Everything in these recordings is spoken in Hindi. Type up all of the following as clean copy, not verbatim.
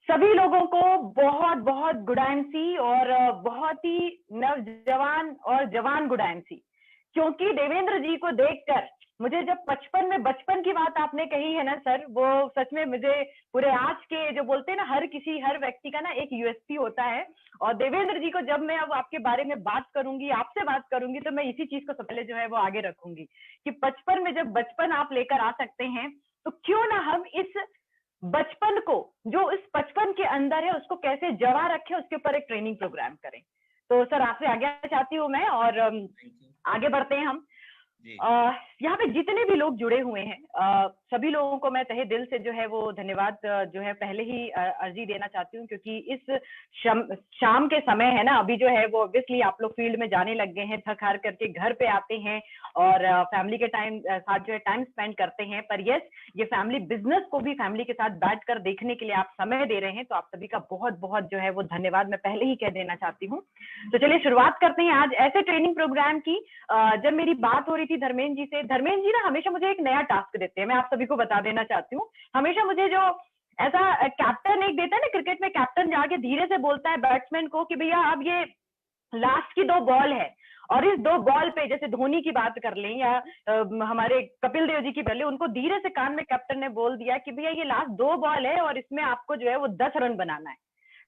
सभी लोगों को बहुत बहुत गुडांसी और बहुत ही नौजवान और जवान गुडांसी, क्योंकि देवेंद्र जी को देखकर मुझे जब बचपन की बात आपने कही है ना सर, वो सच में मुझे पूरे आज के जो बोलते हैं ना, हर व्यक्ति का ना एक यूएसपी होता है। और देवेंद्र जी को जब मैं अब आपके बारे में बात करूंगी, आपसे बात करूंगी, तो मैं इसी चीज को सबसे पहले जो है वो आगे रखूंगी कि बचपन में जब बचपन आप लेकर आ सकते हैं, तो क्यों ना हम इस बचपन को, जो इस बचपन के अंदर है, उसको कैसे जवा रखे, उसके ऊपर एक ट्रेनिंग प्रोग्राम करें। तो सर आपसे आगे चाहती हूँ मैं, और आगे बढ़ते हैं हम। यहाँ पे जितने भी लोग जुड़े हुए हैं, सभी लोगों को मैं तहे दिल से जो है वो धन्यवाद जो है पहले ही अर्जी देना चाहती हूँ, क्योंकि इस शाम के समय है ना, अभी जो है वो ऑब्वियसली आप लोग फील्ड में जाने लग गए हैं, थक हार करके घर पे आते हैं और फैमिली के साथ जो है टाइम स्पेंड करते हैं। पर यस, ये फैमिली बिजनेस को भी फैमिली के साथ बैठ कर देखने के लिए आप समय दे रहे हैं, तो आप सभी का बहुत बहुत जो है वो धन्यवाद मैं पहले ही कह देना चाहती हूँ। तो चलिए शुरुआत करते हैं आज ऐसे ट्रेनिंग प्रोग्राम की। जब मेरी बात हो रही थी धर्मेंद्र जी से, धर्मेंद्र जी ना हमेशा मुझे एक नया टास्क देते हैं, मैं आप सभी को बता देना चाहती हूँ। हमेशा मुझे जो ऐसा कैप्टन एक देता है ना, क्रिकेट में कैप्टन जाके धीरे से बोलता है बैट्समैन को कि भैया अब ये लास्ट की 2 बॉल है, और इस 2 बॉल पे, जैसे धोनी की बात कर लें या हमारे कपिल देव जी की कर लें, उनको धीरे से कान में कैप्टन ने बोल दिया कि भैया ये लास्ट 2 बॉल है और इसमें आपको जो है वो 10 रन बनाना है।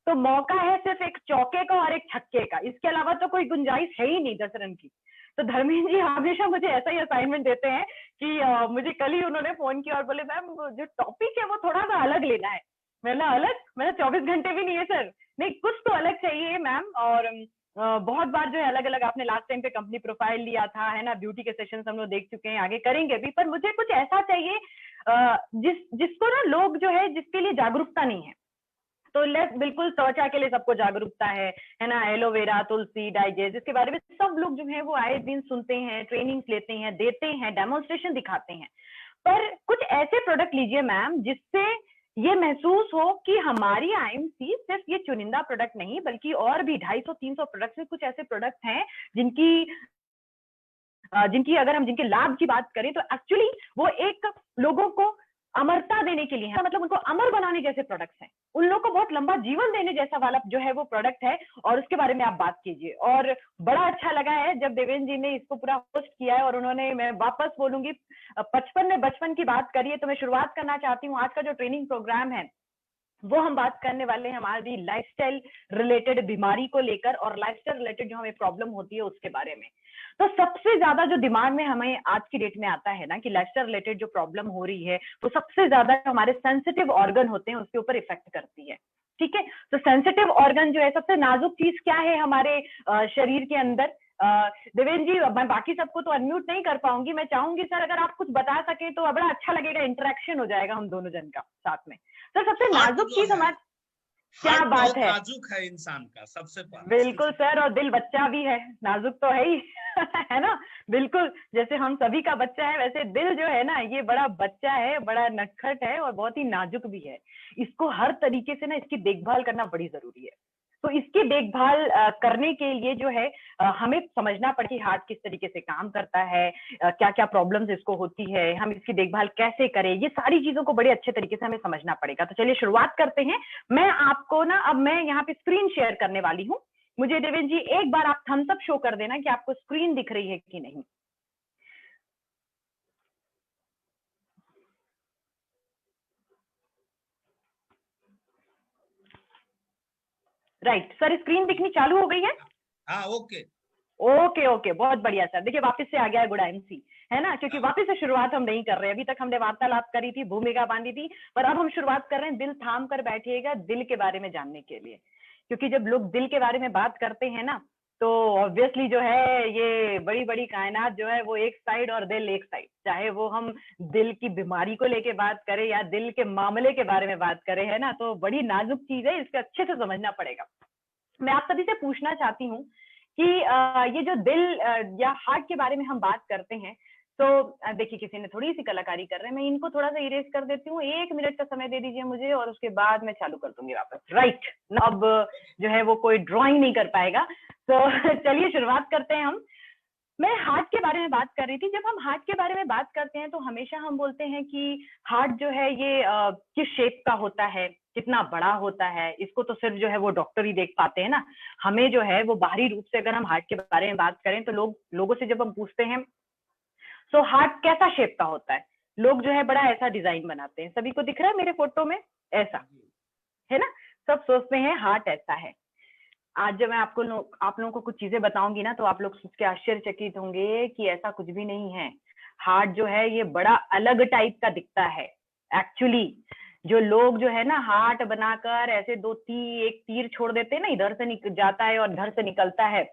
तो मौका है सिर्फ एक चौके का और एक छक्के का, इसके अलावा तो कोई गुंजाइश है ही नहीं 10 रन की। तो धर्मेंद्र जी हमेशा मुझे ऐसा ही असाइनमेंट देते हैं कि मुझे कल ही उन्होंने फोन किया और बोले मैम जो टॉपिक है वो थोड़ा सा अलग लेना है। मैंने अलग, मैंने 24 घंटे भी नहीं है सर, नहीं कुछ तो अलग चाहिए मैम। और बहुत बार जो है अलग अलग, आपने लास्ट टाइम पे कंपनी प्रोफाइल लिया था है ना, ब्यूटी के सेशन हम लोग देख चुके हैं, आगे करेंगे भी, पर मुझे कुछ ऐसा चाहिए जिसको ना लोग जो है, जिसके लिए जागरूकता नहीं है। तो बिल्कुल त्वचा के लिए सबको जागरूकता है ना, एलोवेरा, तुलसी, डाइजेस्ट, इसके बारे में सब लोग जो है वो आए दिन सुनते हैं, ट्रेनिंग्स लेते हैं, देते हैं, डेमोन्स्ट्रेशन दिखाते हैं। पर कुछ ऐसे प्रोडक्ट लीजिए मैम जिससे ये महसूस हो कि हमारी आईएमसी सिर्फ ये चुनिंदा प्रोडक्ट नहीं, बल्कि और भी 250-300 प्रोडक्ट में कुछ ऐसे प्रोडक्ट हैं जिनकी अगर हम जिनके लाभ की बात करें तो एक्चुअली वो एक लोगों को अमरता देने के लिए है, मतलब उनको अमर बनाने जैसे प्रोडक्ट्स हैं, उन लोगों को बहुत लंबा जीवन देने जैसा वाला जो है वो प्रोडक्ट है, और उसके बारे में आप बात कीजिए। और बड़ा अच्छा लगा है जब देवेंद्र जी ने इसको पूरा होस्ट किया है, और उन्होंने, मैं वापस बोलूंगी, बचपन की बात करिए, तो मैं शुरुआत करना चाहती हूँ। आज का जो ट्रेनिंग प्रोग्राम है वो हम बात करने वाले हैं हमारी लाइफस्टाइल रिलेटेड बीमारी को लेकर, और लाइफस्टाइल रिलेटेड जो हमें प्रॉब्लम होती है उसके बारे में। तो सबसे ज्यादा जो दिमाग में हमें आज की डेट में आता है ना कि लाइफस्टाइल रिलेटेड जो प्रॉब्लम हो रही है, वो सबसे ज्यादा हमारे सेंसिटिव ऑर्गन होते हैं उसके ऊपर इफेक्ट करती है। ठीक है, तो सेंसिटिव ऑर्गन जो है, सबसे नाजुक चीज क्या है हमारे शरीर के अंदर? देवेंद्र जी, मैं बाकी सबको तो अनम्यूट नहीं कर पाऊंगी, मैं चाहूंगी सर अगर आप कुछ बता सके तो बड़ा अच्छा लगेगा, इंटरेक्शन हो जाएगा हम दोनों जन का साथ में। तो सबसे नाजुक चीज हमारे, क्या बात है, नाजुक है इंसान का सबसे पहले। बिल्कुल सर, और दिल बच्चा भी है, नाजुक तो है ही है ना, बिल्कुल जैसे हम सभी का बच्चा है, वैसे दिल जो है ना ये बड़ा बच्चा है, बड़ा नटखट है और बहुत ही नाजुक भी है। इसको हर तरीके से ना इसकी देखभाल करना बड़ी जरूरी है। तो इसकी देखभाल करने के लिए जो है हमें समझना पड़ेगा हार्ट किस तरीके से काम करता है, क्या क्या प्रॉब्लम्स इसको होती है, हम इसकी देखभाल कैसे करें, ये सारी चीजों को बड़े अच्छे तरीके से हमें समझना पड़ेगा। तो चलिए शुरुआत करते हैं। मैं आपको ना, अब मैं यहाँ पे स्क्रीन शेयर करने वाली हूँ। मुझे देवेंद्र जी एक बार आप थम्स अप शो कर देना कि आपको स्क्रीन दिख रही है कि नहीं। राइट सर, स्क्रीन दिखनी चालू हो गई है? हाँ, ओके ओके ओके, बहुत बढ़िया सर। देखिए वापस से आ गया गुड एमसी, है ना, क्योंकि वापस से शुरुआत हम नहीं कर रहे, अभी तक हमने वार्तालाप करी थी, भूमिका बांधी थी, पर अब हम शुरुआत कर रहे हैं दिल थाम कर बैठिएगा दिल के बारे में जानने के लिए। क्योंकि जब लोग दिल के बारे में बात करते हैं ना, तो ऑब्वियसली जो है ये बड़ी बड़ी कायनात जो है वो एक साइड और दिल एक साइड, चाहे वो हम दिल की बीमारी को लेके बात करें या दिल के मामले के बारे में बात करें, है ना, तो बड़ी नाजुक चीज है, इसको अच्छे से समझना पड़ेगा। मैं आप सभी से पूछना चाहती हूँ कि ये जो दिल या हार्ट के बारे में हम बात करते हैं, तो देखिए किसी ने थोड़ी सी कलाकारी कर रहे हैं, मैं इनको थोड़ा सा इरेज कर देती हूँ, 1 मिनट का समय दे दीजिए मुझे और उसके बाद मैं चालू कर दूंगी वापस। राइट, अब जो है वो कोई ड्राइंग नहीं कर पाएगा, तो चलिए शुरुआत करते हैं हम। मैं हार्ट के बारे में बात कर रही थी। जब हम हार्ट के बारे में बात करते हैं तो हमेशा हम बोलते हैं कि हार्ट जो है ये किस शेप का होता है, कितना बड़ा होता है, इसको तो सिर्फ जो है वो डॉक्टर ही देख पाते हैं ना। हमें जो है वो बाहरी रूप से अगर हम हार्ट के बारे में बात करें तो लोगों से जब हम पूछते हैं तो हार्ट कैसा शेप का होता है, लोग जो है बड़ा ऐसा डिजाइन बनाते हैं। सभी को दिख रहा है मेरे फोटो में ऐसा, है ना। सब सोचते हैं हार्ट ऐसा है। आज जब मैं आप लोगों को कुछ चीजें बताऊंगी ना तो आप लोग सोच के आश्चर्यचकित होंगे कि ऐसा कुछ भी नहीं है। हार्ट जो है ये बड़ा अलग टाइप का दिखता है एक्चुअली। जो लोग जो है ना हार्ट बनाकर ऐसे एक तीर छोड़ देते हैं ना, इधर से जाता है और इधर से निकलता है,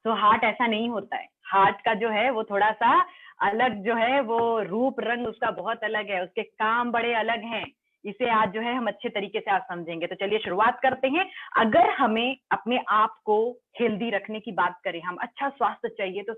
तो हार्ट ऐसा नहीं होता है। हार्ट का जो है वो थोड़ा सा अलग जो है वो रूप रंग उसका बहुत अलग है, उसके काम बड़े अलग हैं। इसे आज जो है हम अच्छे तरीके से आज समझेंगे। तो चलिए शुरुआत करते हैं। अगर हमें अपने आप को हेल्दी रखने की बात करें, हम अच्छा स्वास्थ्य चाहिए तो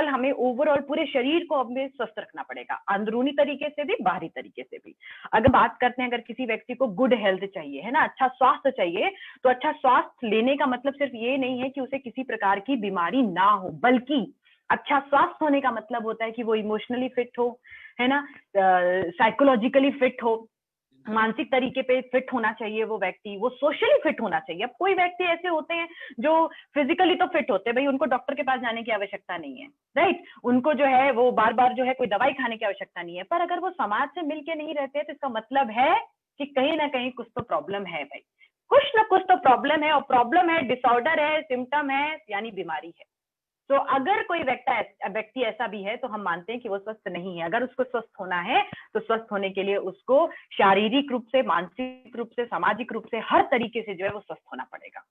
हमें ओवरऑल पूरे शरीर को हमें स्वस्थ रखना पड़ेगा, अंदरूनी तरीके से भी बाहरी तरीके से भी। अगर बात करते हैं, अगर किसी व्यक्ति को गुड हेल्थ चाहिए, है ना, अच्छा स्वास्थ्य चाहिए, तो अच्छा स्वास्थ्य लेने का मतलब सिर्फ ये नहीं है कि उसे किसी प्रकार की बीमारी ना हो, बल्कि अच्छा स्वास्थ्य होने का मतलब होता है कि वो इमोशनली फिट हो, है ना, साइकोलॉजिकली फिट हो, मानसिक तरीके पे फिट होना चाहिए वो व्यक्ति, वो सोशली फिट होना चाहिए। अब कोई व्यक्ति ऐसे होते हैं जो फिजिकली तो फिट होते हैं, भाई उनको डॉक्टर के पास जाने की आवश्यकता नहीं है, राइट, उनको जो है वो बार बार जो है कोई दवाई खाने की आवश्यकता नहीं है। पर अगर वो समाज से मिलके नहीं रहते तो इसका मतलब है कि कहीं ना कहीं कुछ तो प्रॉब्लम है भाई, कुछ ना कुछ तो प्रॉब्लम है। और प्रॉब्लम है, डिसऑर्डर है, सिम्टम है, यानी बीमारी है। तो अगर कोई व्यक्ति ऐसा भी है तो हम मानते हैं कि वो स्वस्थ नहीं है। अगर उसको स्वस्थ होना है तो स्वस्थ होने के लिए उसको शारीरिक रूप से, मानसिक रूप से, सामाजिक रूप से, हर तरीके से जो है वो स्वस्थ होना पड़ेगा।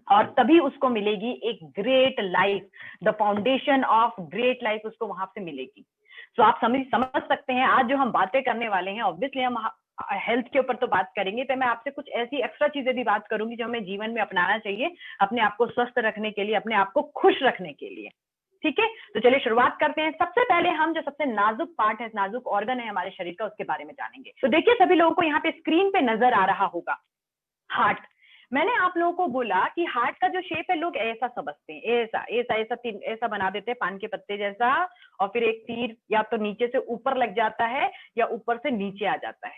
और तभी उसको मिलेगी एक great life, the foundation of great life उसको वहां से मिलेगी। तो आप समझ सकते हैं आज जो हम बातें करने वाले हैं, ऑब्वियसली हम हेल्थ के ऊपर तो बात करेंगे, तो मैं आपसे कुछ ऐसी एक्स्ट्रा चीजें भी बात करूंगी जो हमें जीवन में अपनाना चाहिए अपने आप को स्वस्थ रखने के लिए, अपने आप को खुश रखने के लिए। ठीक है, तो चलिए शुरुआत करते हैं। सबसे पहले हम जो सबसे नाजुक पार्ट है, नाजुक ऑर्गन है हमारे शरीर का, उसके बारे में जानेंगे। तो देखिए सभी लोगों को यहाँ पे स्क्रीन पे नजर आ रहा होगा हार्ट। मैंने आप लोगों को बोला कि हार्ट का जो शेप है लोग ऐसा समझते हैं, ऐसा ऐसा ऐसा ऐसा बना देते हैं पान के पत्ते जैसा, और फिर एक तीर या तो नीचे से ऊपर लग जाता है या ऊपर से नीचे आ जाता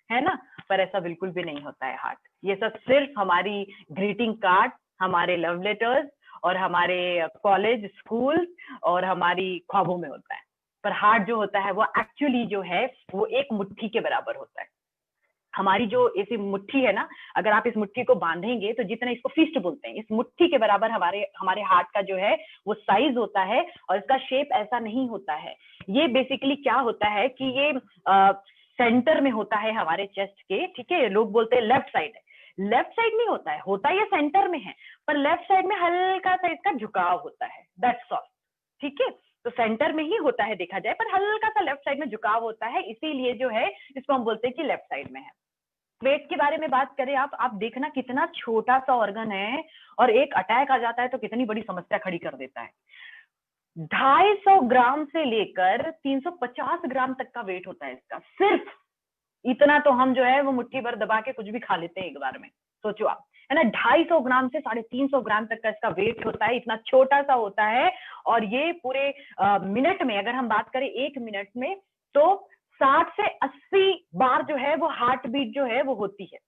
है ना। पर ऐसा बिल्कुल भी नहीं होता है हार्ट। ये सब सिर्फ हमारी ग्रीटिंग कार्ड, हमारे लव लेटर्स और हमारे कॉलेज, स्कूल और हमारी ख्वाबों में होता है। पर हार्ट जो होता है वो एक्चुअली जो है वो एक मुट्ठी के बराबर होता है। हमारी जो ऐसी मुट्ठी है ना, अगर आप इस मुट्ठी को बांधेंगे तो जितना, इसको फिस्ट बोलते हैं, इस मुट्ठी के बराबर हमारे हार्ट का जो है वो साइज होता है। और इसका शेप ऐसा नहीं होता है। ये बेसिकली क्या होता है कि ये सेंटर में होता है हमारे चेस्ट के, ठीक है। लोग बोलते हैं लेफ्ट साइड है, लेफ्ट साइड नहीं होता है, होता ये सेंटर में है, पर लेफ्ट साइड में हल्का सा इसका झुकाव होता है, दैट्स ऑल। ठीक है, तो सेंटर में ही होता है देखा जाए, पर हल्का सा लेफ्ट साइड में झुकाव होता है, इसीलिए जो है इसको हम बोलते हैं कि लेफ्ट साइड में है। पेट के बारे में बात करें, आप देखना कितना छोटा सा ऑर्गन है, और एक अटैक आ जाता है तो कितनी बड़ी समस्या खड़ी कर देता है। 250 ग्राम से लेकर 350 ग्राम तक का वेट होता है इसका, सिर्फ इतना तो हम जो है वो मुट्ठी भर दबा के कुछ भी खा लेते हैं एक बार में। सोचो आप, है ना, 250 ग्राम से 350 ग्राम तक का इसका वेट होता है, इतना छोटा सा होता है। और ये पूरे मिनट में, अगर हम बात करें 1 मिनट में, तो 60 से 80 बार जो है वो हार्ट बीट जो है वो होती है।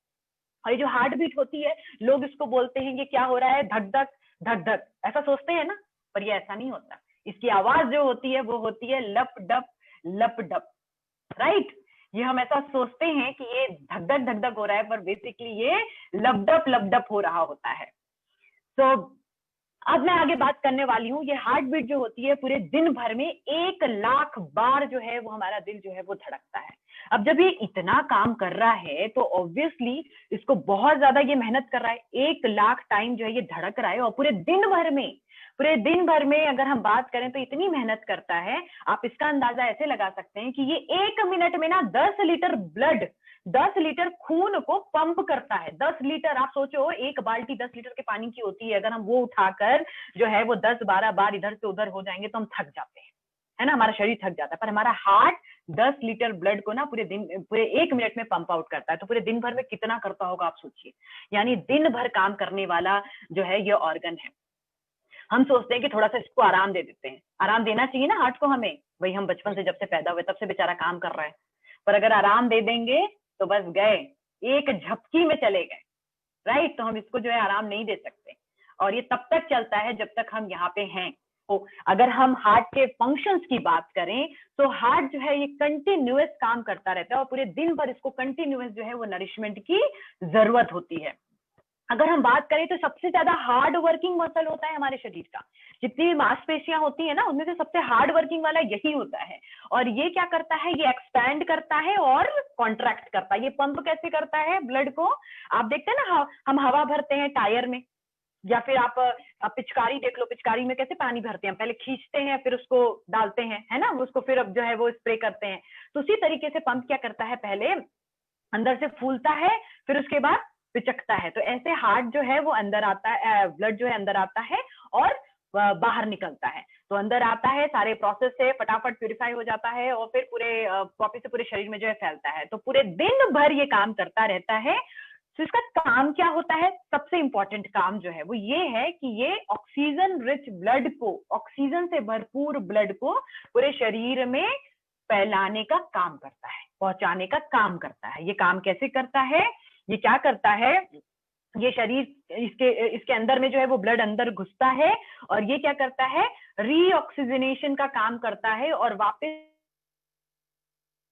और ये जो हार्ट बीट होती है, लोग इसको बोलते हैं ये क्या हो रहा है, धक धक धक धक, ऐसा सोचते हैं ना, पर ये ऐसा नहीं होता। इसकी आवाज जो होती है वो होती है लप डप लप डप, राइट। ये हम ऐसा सोचते हैं कि ये धक धक हो रहा है, पर बेसिकली ये लप डप हो रहा होता है। तो अब मैं आगे बात करने वाली हूँ, ये हार्ट बीट जो होती है पूरे दिन भर में 1 लाख बार जो है वो हमारा दिल जो है वो धड़कता है। अब जब ये इतना काम कर रहा है तो ऑब्वियसली इसको बहुत ज्यादा ये मेहनत कर रहा है, 1 लाख टाइम जो है ये धड़क रहा है, और पूरे दिन भर में अगर हम बात करें तो इतनी मेहनत करता है। आप इसका अंदाजा ऐसे लगा सकते हैं कि ये 1 मिनट में ना 10 लीटर ब्लड, 10 लीटर खून को पंप करता है। 10 लीटर, आप सोचो एक बाल्टी 10 लीटर के पानी की होती है, अगर हम वो उठाकर जो है वो 10-12 बार इधर से उधर हो जाएंगे तो हम थक जाते हैं, है ना, हमारा शरीर थक जाता है। पर हमारा हार्ट 10 लीटर ब्लड को ना पूरे 1 मिनट में पंप आउट करता है। तो पूरे दिन भर में कितना करता होगा आप सोचिए, यानी दिन भर काम करने वाला जो है ये ऑर्गन है। हम सोचते हैं कि थोड़ा सा इसको आराम दे देते हैं, आराम देना चाहिए ना हार्ट को हमें, वही हम बचपन से जब से पैदा हुए तब से बेचारा काम कर रहा है, पर अगर आराम दे देंगे तो बस गए, एक झपकी में चले गए, राइट। तो हम इसको जो है आराम नहीं दे सकते, और ये तब तक चलता है जब तक हम यहाँ पे हैं। तो अगर हम हार्ट के फंक्शंस की बात करें तो हार्ट जो है ये कंटिन्यूअस काम करता रहता है, और पूरे दिन भर इसको कंटिन्यूअस जो है वो नरिशमेंट की जरूरत होती है। अगर हम बात करें तो सबसे ज्यादा हार्ड वर्किंग मसल होता है हमारे शरीर का, जितनी भी मांसपेशियां होती है ना उनमें से सबसे हार्ड वर्किंग वाला यही होता है। और ये क्या करता है, ये एक्सपैंड करता है और कॉन्ट्रैक्ट करता है। ये पंप कैसे करता है ब्लड को, आप देखते हैं ना, हम हवा भरते हैं टायर में, या फिर आप पिचकारी देख लो, पिचकारी में कैसे पानी भरते हैं, पहले खींचते हैं फिर उसको डालते हैं, है ना, उसको फिर अब जो है वो स्प्रे करते हैं। तो उसी तरीके से पंप क्या करता है, पहले अंदर से फूलता है फिर उसके बाद पिचकता है। तो ऐसे हार्ट जो है वो अंदर आता है, ब्लड जो है अंदर आता है और बाहर निकलता है। तो अंदर आता है, सारे प्रोसेस से फटाफट प्यूरिफाई हो जाता है और फिर पूरे वापिस से पूरे शरीर में जो है फैलता है। तो पूरे दिन भर ये काम करता रहता है। तो इसका काम क्या होता है, सबसे इंपॉर्टेंट काम जो है वो ये है कि ये ऑक्सीजन रिच ब्लड को, ऑक्सीजन से भरपूर ब्लड को पूरे शरीर में फैलाने का काम करता है, पहुंचाने का काम करता है। ये काम कैसे करता है, ये क्या करता है, ये शरीर इसके अंदर में जो है वो ब्लड अंदर घुसता है और ये क्या करता है, रीऑक्सीजनेशन का काम करता है और वापस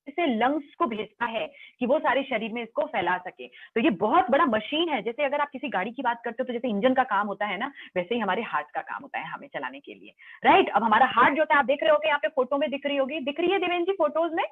से लंग्स को भेजता है कि वो सारे शरीर में इसको फैला सके। तो ये बहुत बड़ा मशीन है। जैसे अगर आप किसी गाड़ी की बात करते हो तो जैसे इंजन का काम होता है ना, वैसे ही हमारे हार्ट का काम होता है हमें चलाने के लिए, राइट। अब हमारा हार्ट जो होता है, आप देख रहे होगे यहाँ पे फोटो में दिख रही होगी, दिख रही है देवेंद्र जी फोटोज में?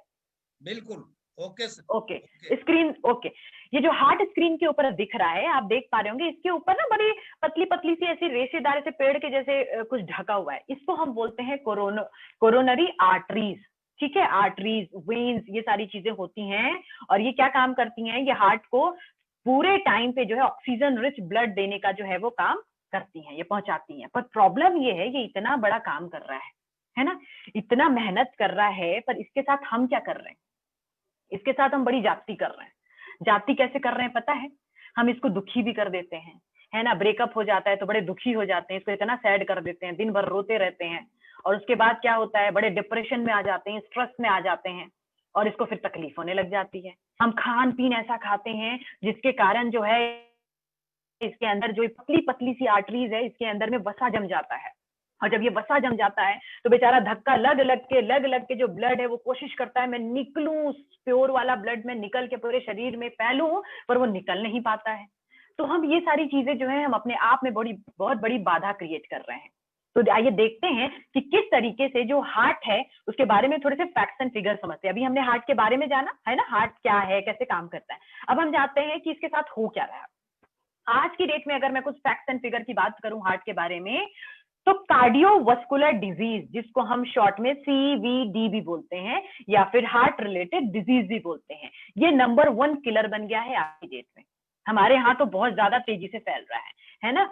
बिल्कुल, ओके ओके, स्क्रीन ओके। ये जो हार्ट स्क्रीन के ऊपर दिख रहा है, आप देख पा रहे होंगे, इसके ऊपर ना बड़ी पतली पतली सी ऐसी रेशेदार ऐसे पेड़ के जैसे कुछ ढका हुआ है। इसको हम बोलते हैं कोरोनरी आर्टरीज, ठीक है। आर्टरीज, वेन्स, ये सारी चीजें होती हैं और ये क्या काम करती हैं, ये हार्ट को पूरे टाइम पे जो है ऑक्सीजन रिच ब्लड देने का जो है वो काम करती हैं, ये पहुंचाती हैं। पर प्रॉब्लम ये है, ये इतना बड़ा काम कर रहा है ना, इतना मेहनत कर रहा है, पर इसके साथ हम क्या कर रहे हैं, इसके साथ हम बड़ी जाती कर रहे हैं। जाती कैसे कर रहे हैं पता है, हम इसको दुखी भी कर देते हैं, है ना। ब्रेकअप हो जाता है तो बड़े दुखी हो जाते हैं, इसको इतना सैड कर देते हैं, दिन भर रोते रहते हैं और उसके बाद क्या होता है, बड़े डिप्रेशन में आ जाते हैं, स्ट्रेस में आ जाते हैं और इसको फिर तकलीफ होने लग जाती है। हम खान पीन ऐसा खाते हैं जिसके कारण जो है इसके अंदर जो पतली पतली सी आर्टरीज है, इसके अंदर में वसा जम जाता है और जब ये वसा जम जाता है तो बेचारा धक्का लग लग के जो ब्लड है वो कोशिश करता है मैं निकलूं, प्योर वाला ब्लड में निकल के पूरे शरीर में फैलूं, पर वो निकल नहीं पाता है। तो हम ये सारी चीजें जो है हम अपने आप में बहुत बड़ी बाधा क्रिएट कर रहे हैं। तो आइए देखते हैं कि किस तरीके से जो हार्ट है उसके बारे में थोड़े से फैक्ट्स एंड फिगर समझते हैं। अभी हमने हार्ट के बारे में जाना है ना, हार्ट क्या है, कैसे काम करता है। अब हम जानते हैं कि इसके साथ हो क्या रहा है। आज की डेट में अगर मैं कुछ फैक्ट्स एंड फिगर की बात करूं हार्ट के बारे में, तो कार्डियोवास्कुलर डिजीज, जिसको हम शॉर्ट में CVD भी बोलते हैं या फिर हार्ट रिलेटेड डिजीज भी बोलते हैं, ये नंबर 1 किलर बन गया है आज की डेट में। हमारे यहाँ तो बहुत ज्यादा तेजी से फैल रहा है ना।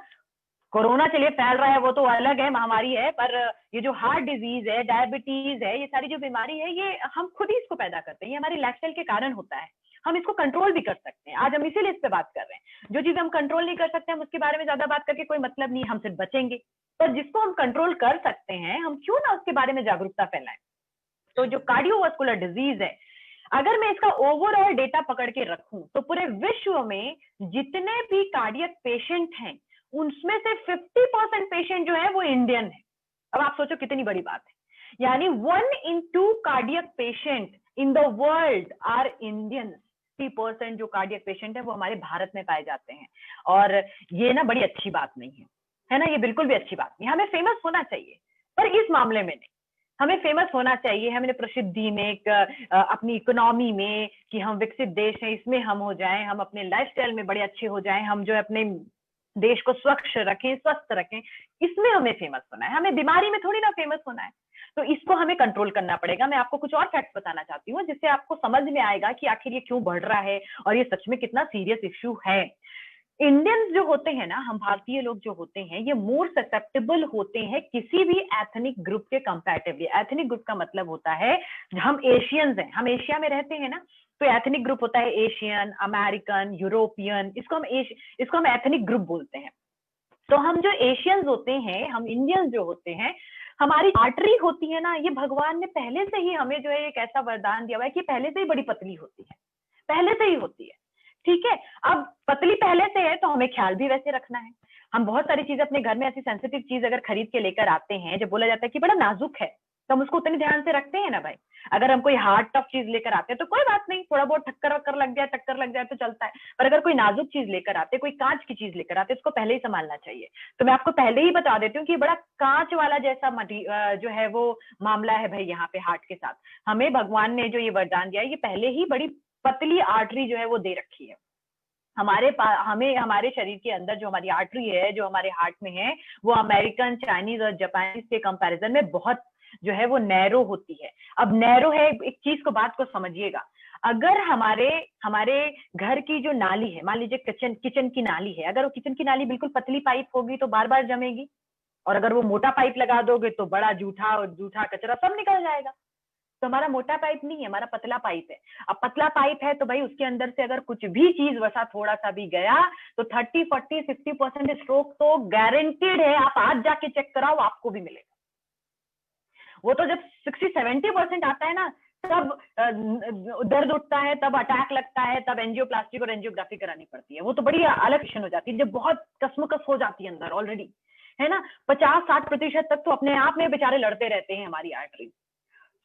कोरोना चलिए फैल रहा है, वो तो अलग है, महामारी है, पर ये जो हार्ट डिजीज है, डायबिटीज है, ये सारी जो बीमारी है, ये हम खुद ही इसको पैदा करते हैं, ये हमारी लाइफस्टाइल के कारण होता है। हम इसको कंट्रोल भी कर सकते हैं, आज हम इसीलिए इस पे बात कर रहे हैं। जो चीज हम कंट्रोल नहीं कर सकते हम उसके बारे में ज्यादा बात करके कोई मतलब नहीं, हम सिर्फ बचेंगे। पर जिसको हम कंट्रोल कर सकते हैं, हम क्यों ना उसके बारे में जागरूकता फैलाएं। तो जो कार्डियोवास्कुलर डिजीज है, अगर मैं इसका ओवरऑल डेटा पकड़ के रखूं तो पूरे विश्व में जितने भी कार्डियक पेशेंट हैं उनमें से 50% पेशेंट जो है वो इंडियन है। अब आप सोचो कितनी बड़ी बात है, यानी 1 in 2 cardiac patient in the world are Indian. 50% जो कार्डियक पेशेंट है वो हमारे भारत में पाए जाते हैं और ये ना बड़ी अच्छी बात नहीं है ना, ये बिल्कुल भी अच्छी बात नहीं। हमें फेमस होना चाहिए, पर इस मामले में नहीं। हमें फेमस होना चाहिए, हमें प्रसिद्धि में, अपनी इकोनॉमी में कि हम विकसित देश हैं इसमें हम हो जाएं, हम अपने लाइफस्टाइल में बड़े अच्छे हो जाएं, हम जो है अपने देश को स्वच्छ रखें, स्वस्थ रखें, इसमें हमें फेमस होना है। हमें बीमारी में थोड़ी ना फेमस होना है। तो इसको हमें कंट्रोल करना पड़ेगा। मैं आपको कुछ और फैक्ट बताना चाहती हूँ जिससे आपको समझ में आएगा कि आखिर ये क्यों बढ़ रहा है और ये सच में कितना सीरियस इश्यू है। इंडियंस जो होते हैं ना, हम भारतीय लोग जो होते हैं, ये मोर ससेप्टेबल होते हैं किसी भी एथनिक ग्रुप के कंपैरेटिवली। एथनिक ग्रुप का मतलब होता है हम एशियंस हैं, हम एशिया में रहते हैं ना, तो एथनिक ग्रुप होता है एशियन, अमेरिकन, यूरोपियन, इसको हम एथनिक ग्रुप बोलते हैं। तो हम जो एशियंस होते हैं, हम इंडियंस जो होते हैं, हमारी आर्टरी होती है ना, ये भगवान ने पहले से ही हमें जो है एक ऐसा वरदान दिया हुआ है कि पहले से ही बड़ी पतली होती है, पहले से ही होती है। ठीक है, अब पतली पहले से है तो हमें ख्याल भी वैसे रखना है। हम बहुत सारी चीजें अपने घर में, ऐसी सेंसिटिव चीज अगर खरीद के लेकर आते हैं, जब बोला जाता है कि बड़ा नाजुक है, तो हम उसको उतनी ध्यान से रखते हैं ना भाई। अगर हम कोई हार्ड टफ चीज लेकर आते हैं तो कोई बात नहीं, थोड़ा बहुत ठक्कर वक्कर लग जाए, टक्कर लग जाए तो चलता है। पर अगर कोई नाजुक चीज लेकर आते, कोई कांच की चीज लेकर आते, उसको पहले ही संभालना चाहिए। तो मैं आपको पहले ही बता देती हूँ कि बड़ा कांच वाला जैसा जो है वो मामला है भाई यहाँ पे हार्ट के साथ। हमें भगवान ने जो ये वरदान दिया है, ये पहले ही बड़ी पतली आर्टरी जो है वो दे रखी है। हमें हमारे शरीर के अंदर जो हमारी आर्टरी है, जो हमारे हार्ट में है, वो अमेरिकन, चाइनीज और जापानीज के कंपैरिजन में बहुत जो है वो नैरो होती है। अब नैरो है, एक चीज को, बात को समझिएगा। अगर हमारे हमारे घर की जो नाली है, मान लीजिए किचन की नाली है, अगर वो किचन की नाली बिल्कुल पतली पाइप होगी तो बार बार जमेगी, और अगर वो मोटा पाइप लगा दोगे तो बड़ा जूठा और जूठा कचरा सब निकल जाएगा। तो हमारा मोटा पाइप नहीं है, हमारा पतला पाइप है। अब पतला पाइप है तो भाई उसके अंदर से अगर कुछ भी चीज वसा थोड़ा सा भी गया तो 30, 40, 60% स्ट्रोक तो गारंटेड है। आप आज जाके चेक कराओ, आपको भी मिलेगा। वो तो जब 60-70% आता है ना, तब दर्द उठता है, तब अटैक लगता है, तब एंजियोप्लास्टिक और एंजियोग्राफी करानी पड़ती है। वो तो बड़ी अलग क्वेश्चन हो जाती है, जब बहुत कसमकस हो जाती है अंदर ऑलरेडी, है ना। 50-60% तक तो अपने आप में बेचारे लड़ते रहते हैं हमारी आर्टरी।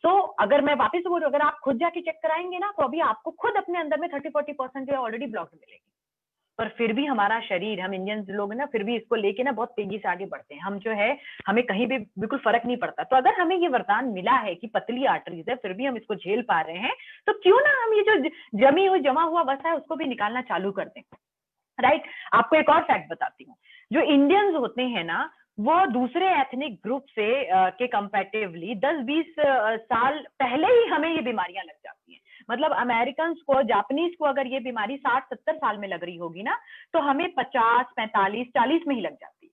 तो अगर मैं वापस बोलूं, अगर आप खुद जाके चेक कराएंगे ना, तो अभी आपको खुद अपने अंदर में 30-40% जो है ऑलरेडी ब्लॉक्ड मिलेगी। पर फिर भी हमारा शरीर, हम इंडियन लोग ना, फिर भी इसको लेके ना बहुत तेजी से आगे बढ़ते हैं। हम जो है, हमें कहीं भी बिल्कुल फर्क नहीं पड़ता। तो अगर हमें ये वरदान मिला है कि पतली आर्टरीज है, फिर भी हम इसको झेल पा रहे हैं, तो क्यों ना हम ये जो जमा हुआ वसा है उसको भी निकालना चालू कर दें। राइट। आपको एक और फैक्ट बताती हूँ। जो इंडियंस होते हैं ना, वो दूसरे एथनिक ग्रुप से के कंपैरेटिवली 10-20 साल पहले ही हमें ये बीमारियां लग जाती हैं। मतलब अमेरिकन को, जापानीज को अगर ये बीमारी 60-70 साल में लग रही होगी ना, तो हमें 50, 45, 40 में ही लग जाती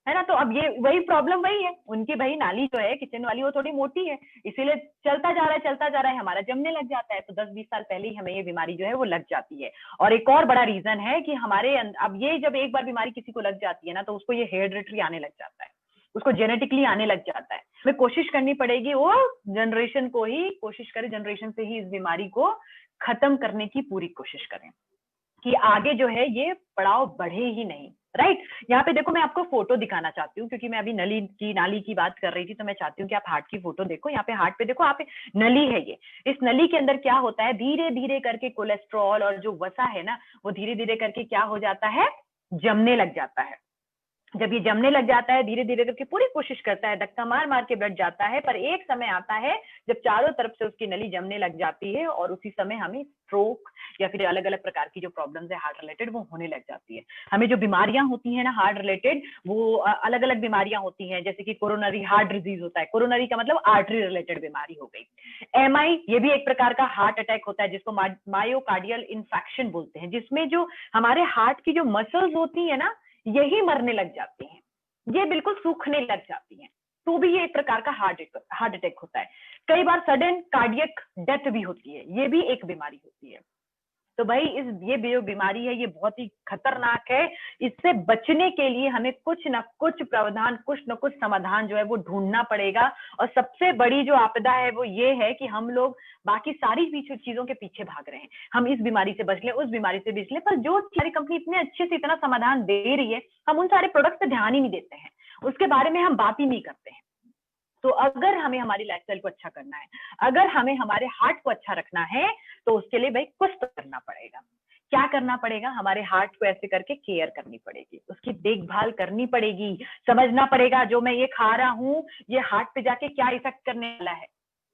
है ना। तो अब ये वही प्रॉब्लम वही है, उनकी भाई नाली जो है किचन वाली, वो थोड़ी मोटी है, इसीलिए चलता जा रहा है, हमारा जमने लग जाता है। तो 10-20 साल पहले ही हमें ये बीमारी जो है वो लग जाती है। और एक और बड़ा रीजन है कि हमारे अब ये जब एक बार बीमारी किसी को लग जाती है ना, तो उसको ये हेरिडिटरी आने लग जाता है, उसको जेनेटिकली आने लग जाता है। हमें कोशिश करनी पड़ेगी, वो जनरेशन को ही कोशिश करे, जनरेशन से ही इस बीमारी को खत्म करने की पूरी कोशिश करें, कि आगे जो है ये पड़ाव बढ़े ही नहीं। राइट। यहाँ पे देखो, मैं आपको फोटो दिखाना चाहती हूँ, क्योंकि मैं अभी नाली की बात कर रही थी, तो मैं चाहती हूँ कि आप हार्ट की फोटो देखो। यहाँ पे हार्ट पे देखो, आप नली है ये। इस नली के अंदर क्या होता है, धीरे धीरे करके कोलेस्ट्रॉल और जो वसा है ना, वो धीरे धीरे करके क्या हो जाता है, जमने लग जाता है। जब ये जमने लग जाता है, धीरे धीरे करके पूरी कोशिश करता है, धक्का मार मार के बैठ जाता है, पर एक समय आता है जब चारों तरफ से उसकी नली जमने लग जाती है, और उसी समय हमें स्ट्रोक या फिर अलग अलग प्रकार की जो प्रॉब्लम्स है हार्ट रिलेटेड, वो होने लग जाती है। हमें जो बीमारियां होती है ना हार्ट रिलेटेड, वो अलग अलग बीमारियां होती हैं, जैसे कि कोरोनरी हार्ट डिजीज होता है। कोरोनरी का मतलब आर्टरी रिलेटेड बीमारी हो गई। एमआई, ये भी एक प्रकार का हार्ट अटैक होता है, जिसको मायोकार्डियल इन्फेक्शन बोलते हैं, जिसमें जो हमारे हार्ट की जो मसल्स होती है ना, यही मरने लग जाती हैं, ये बिल्कुल सूखने लग जाती हैं। तो भी ये एक प्रकार का हार्ट अटैक होता है। कई बार सडन कार्डियक डेथ भी होती है, ये भी एक बीमारी होती है। तो भाई ये जो बीमारी है ये बहुत ही खतरनाक है। इससे बचने के लिए हमें कुछ न कुछ प्रावधान, कुछ न कुछ समाधान जो है वो ढूंढना पड़ेगा। और सबसे बड़ी जो आपदा है वो ये है कि हम लोग बाकी सारी चीजों के पीछे भाग रहे हैं। हम इस बीमारी से बच ले, उस बीमारी से बच ले, पर जो सारी कंपनी इतने अच्छे से इतना समाधान दे रही है, हम उन सारे प्रोडक्ट पे ध्यान ही नहीं देते हैं, उसके बारे में हम बात ही नहीं करते हैं। तो अगर हमें हमारी लाइफस्टाइल को अच्छा करना है, अगर हमें हमारे हार्ट को अच्छा रखना है, तो उसके लिए भाई कुछ तो करना पड़ेगा। क्या करना पड़ेगा, हमारे हार्ट को ऐसे करके केयर करनी पड़ेगी, उसकी देखभाल करनी पड़ेगी, समझना पड़ेगा जो मैं ये खा रहा हूँ ये हार्ट पे जाके क्या इफेक्ट करने वाला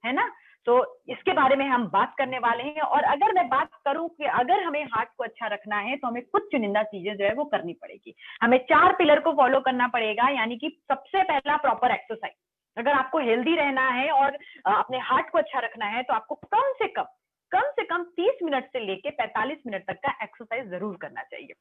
है ना। तो इसके बारे में हम बात करने वाले हैं। और अगर मैं बात करूं कि अगर हमें हार्ट को अच्छा रखना है, तो हमें कुछ चुनिंदा चीजें जो है वो करनी पड़ेगी। हमें 4 पिलर को फॉलो करना पड़ेगा, यानी कि सबसे पहला प्रॉपर एक्सरसाइज। अगर आपको हेल्दी रहना है और अपने हार्ट को अच्छा रखना है, तो आपको कम से कम 30 मिनट से लेके 45 मिनट तक का एक्सरसाइज जरूर करना चाहिए।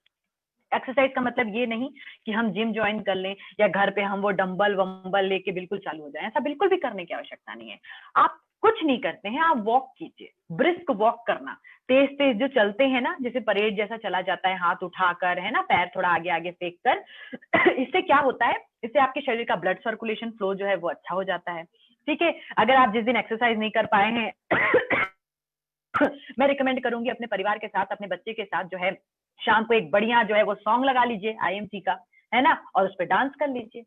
एक्सरसाइज का मतलब ये नहीं कि हम जिम ज्वाइन कर लें या घर पे हम वो डंबल वंबल लेके बिल्कुल चालू हो जाए, ऐसा बिल्कुल भी करने की आवश्यकता नहीं है। आप कुछ नहीं करते हैं, आप वॉक कीजिए, ब्रिस्क वॉक करना, तेज तेज जो चलते हैं ना, जैसे परेड जैसा चला जाता है, हाथ उठाकर, है ना, पैर थोड़ा आगे आगे फेंक कर इससे क्या होता है, इससे आपके शरीर का ब्लड सर्कुलेशन फ्लो जो है वो अच्छा हो जाता है। ठीक है, अगर आप जिस दिन एक्सरसाइज नहीं कर पाए हैं मैं रिकमेंड करूंगी अपने परिवार के साथ, अपने बच्चे के साथ जो है शाम को एक बढ़िया जो है वो सॉन्ग लगा लीजिए आईएमसी का, है ना, और उस पर डांस कर लीजिए,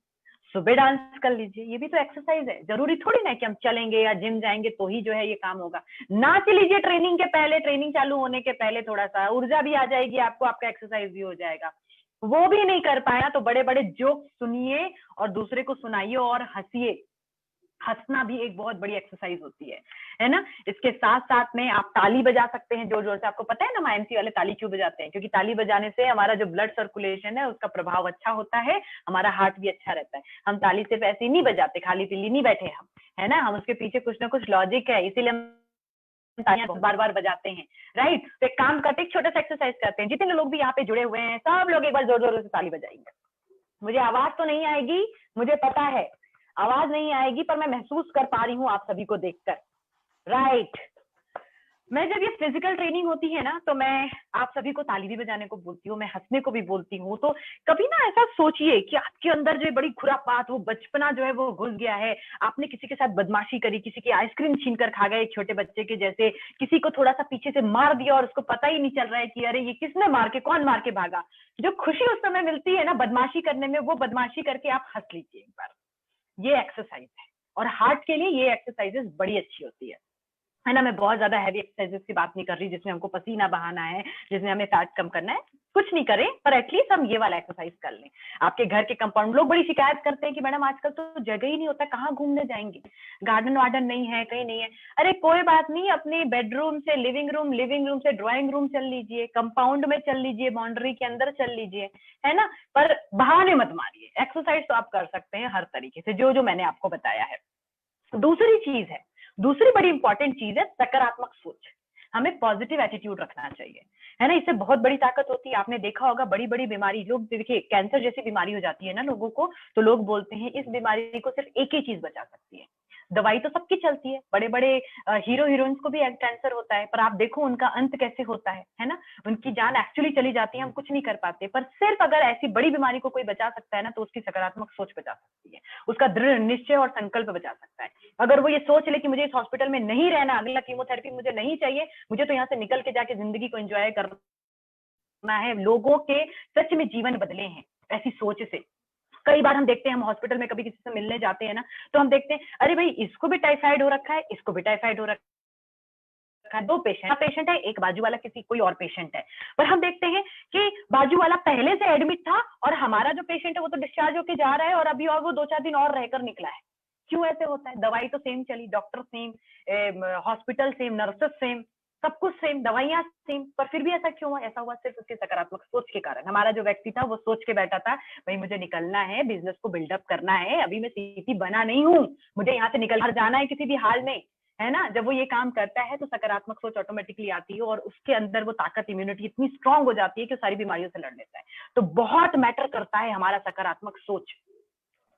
सुबह डांस कर लीजिए, ये भी तो एक्सरसाइज है। जरूरी थोड़ी ना कि हम चलेंगे या जिम जाएंगे तो ही जो है ये काम होगा। नाच लीजिए ट्रेनिंग के पहले, ट्रेनिंग चालू होने के पहले, थोड़ा सा ऊर्जा भी आ जाएगी आपको, आपका एक्सरसाइज भी हो जाएगा। वो भी नहीं कर पाया तो बड़े बड़े जोक सुनिए और दूसरे को सुनाइए और हंसिए। हंसना भी एक बहुत बड़ी एक्सरसाइज होती है ना। इसके साथ साथ में आप ताली बजा सकते हैं जोर जोर से। आपको पता है ना माइमसी वाले ताली क्यों बजाते हैं? क्योंकि ताली बजाने से हमारा जो ब्लड सर्कुलेशन है उसका प्रभाव अच्छा होता है, हमारा हार्ट भी अच्छा रहता है। हम ताली सिर्फ ऐसे ही नहीं बजाते, खाली पीली नहीं बैठे हम, है ना, हम उसके पीछे कुछ ना कुछ लॉजिक है, इसीलिए हम तालियां बार बार बजाते हैं, राइट। तो एक काम करते हैं, छोटा सा एक्सरसाइज करते हैं, जितने लोग भी यहाँ पे जुड़े हुए हैं सब लोग एक बार जोर जोर से ताली बजाएंगे। मुझे आवाज तो नहीं आएगी, मुझे पता है आवाज नहीं आएगी, पर मैं महसूस कर पा रही हूँ आप सभी को देखकर, राइट। मैं जब ये फिजिकल ट्रेनिंग होती है ना तो मैं आप सभी को ताली भी बजाने को बोलती हूँ, मैं हंसने को भी बोलती हूँ। तो कभी ना ऐसा सोचिए कि आपके अंदर जो बड़ी खुरापात, वो बचपना जो है वो घुस गया है, आपने किसी के साथ बदमाशी करी, किसी की आइसक्रीम छीन कर खा गए एक छोटे बच्चे के जैसे, किसी को थोड़ा सा पीछे से मार दिया और उसको पता ही नहीं चल रहा है कि अरे ये किसने मार के, कौन मार के भागा। जो खुशी उस समय मिलती है ना बदमाशी करने में, वो बदमाशी करके आप हंस लीजिए एक बार। ये एक्सरसाइज है और हार्ट के लिए ये एक्सरसाइजेस बड़ी अच्छी होती है ना। मैं बहुत ज्यादा हैवी एक्सरसाइजेस की बात नहीं कर रही जिसमें हमको पसीना बहाना है, जिसमें हमें फैट कम करना है, कुछ नहीं करें, पर एटलीस्ट हम ये वाला एक्सरसाइज कर लें। आपके घर के कंपाउंड, लोग बड़ी शिकायत करते हैं कि मैडम आजकल तो जगह ही नहीं होता, कहाँ घूमने जाएंगे, गार्डन वार्डन नहीं है, कहीं नहीं है। अरे कोई बात नहीं, अपनी बेडरूम से लिविंग रूम से ड्राइंग रूम चल लीजिए, कंपाउंड में चल लीजिए, बाउंड्री के अंदर चल लीजिए, है ना, पर बहाने मत मारिए। एक्सरसाइज तो आप कर सकते हैं हर तरीके से, जो जो मैंने आपको बताया है। दूसरी चीज है, दूसरी बड़ी इंपॉर्टेंट चीज है सकारात्मक सोच। हमें पॉजिटिव एटीट्यूड रखना चाहिए, है ना, इससे बहुत बड़ी ताकत होती है। आपने देखा होगा बड़ी बड़ी बीमारी, लोग देखिए कैंसर जैसी बीमारी हो जाती है ना लोगों को, तो लोग बोलते हैं इस बीमारी को सिर्फ एक ही चीज बचा सकती है। दवाई तो सबकी चलती है, बड़े बड़े हीरो हीरोइंस को भी कैंसर होता है, पर आप देखो उनका अंत कैसे होता है ना, उनकी जान एक्चुअली चली जाती है, हम कुछ नहीं कर पाते। पर सिर्फ अगर ऐसी बड़ी बीमारी को कोई बचा सकता है ना, तो उसकी सकारात्मक सोच बचा सकती है, उसका दृढ़ निश्चय और संकल्प बचा सकता है। अगर वो ये सोच ले कि मुझे इस हॉस्पिटल में नहीं रहना, अगला कीमोथेरेपी मुझे नहीं चाहिए, मुझे तो यहाँ से निकल के जाके जिंदगी को एंजॉय करना है। लोगों के सच में जीवन बदले हैं ऐसी सोच से। कई बार हम देखते हैं, हम हॉस्पिटल में कभी किसी से मिलने जाते हैं ना, तो हम देखते हैं अरे भाई इसको भी टाइफाइड हो रखा है, इसको भी टाइफाइड हो रखा है, दो पेशेंट है, एक बाजू वाला किसी कोई और पेशेंट है। पर हम देखते हैं कि बाजू वाला पहले से एडमिट था और हमारा जो पेशेंट है वो तो डिस्चार्ज होके जा रहा है और अभी और वो 2-4 दिन और रहकर निकला है। क्यों ऐसे होता है? दवाई तो सेम चली, doctor same, hospital same, nurses same, सब कुछ सेम, दवाइयां सेम, पर फिर भी ऐसा क्यों हुआ? ऐसा हुआ सिर्फ उसकी सकारात्मक सोच के कारण। हमारा जो व्यक्ति था वो सोच के बैठा था, भाई मुझे निकलना है, बिजनेस को बिल्डअप करना है, अभी मैं सीटी बना नहीं हूँ, मुझे यहाँ से निकल जाना है किसी भी हाल में, है ना। जब वो ये काम करता है तो सकारात्मक सोच ऑटोमेटिकली आती है और उसके अंदर वो ताकत, इम्यूनिटी इतनी स्ट्रांग हो जाती है कि सारी बीमारियों से लड़ लेता है। तो बहुत मैटर करता है हमारा सकारात्मक सोच।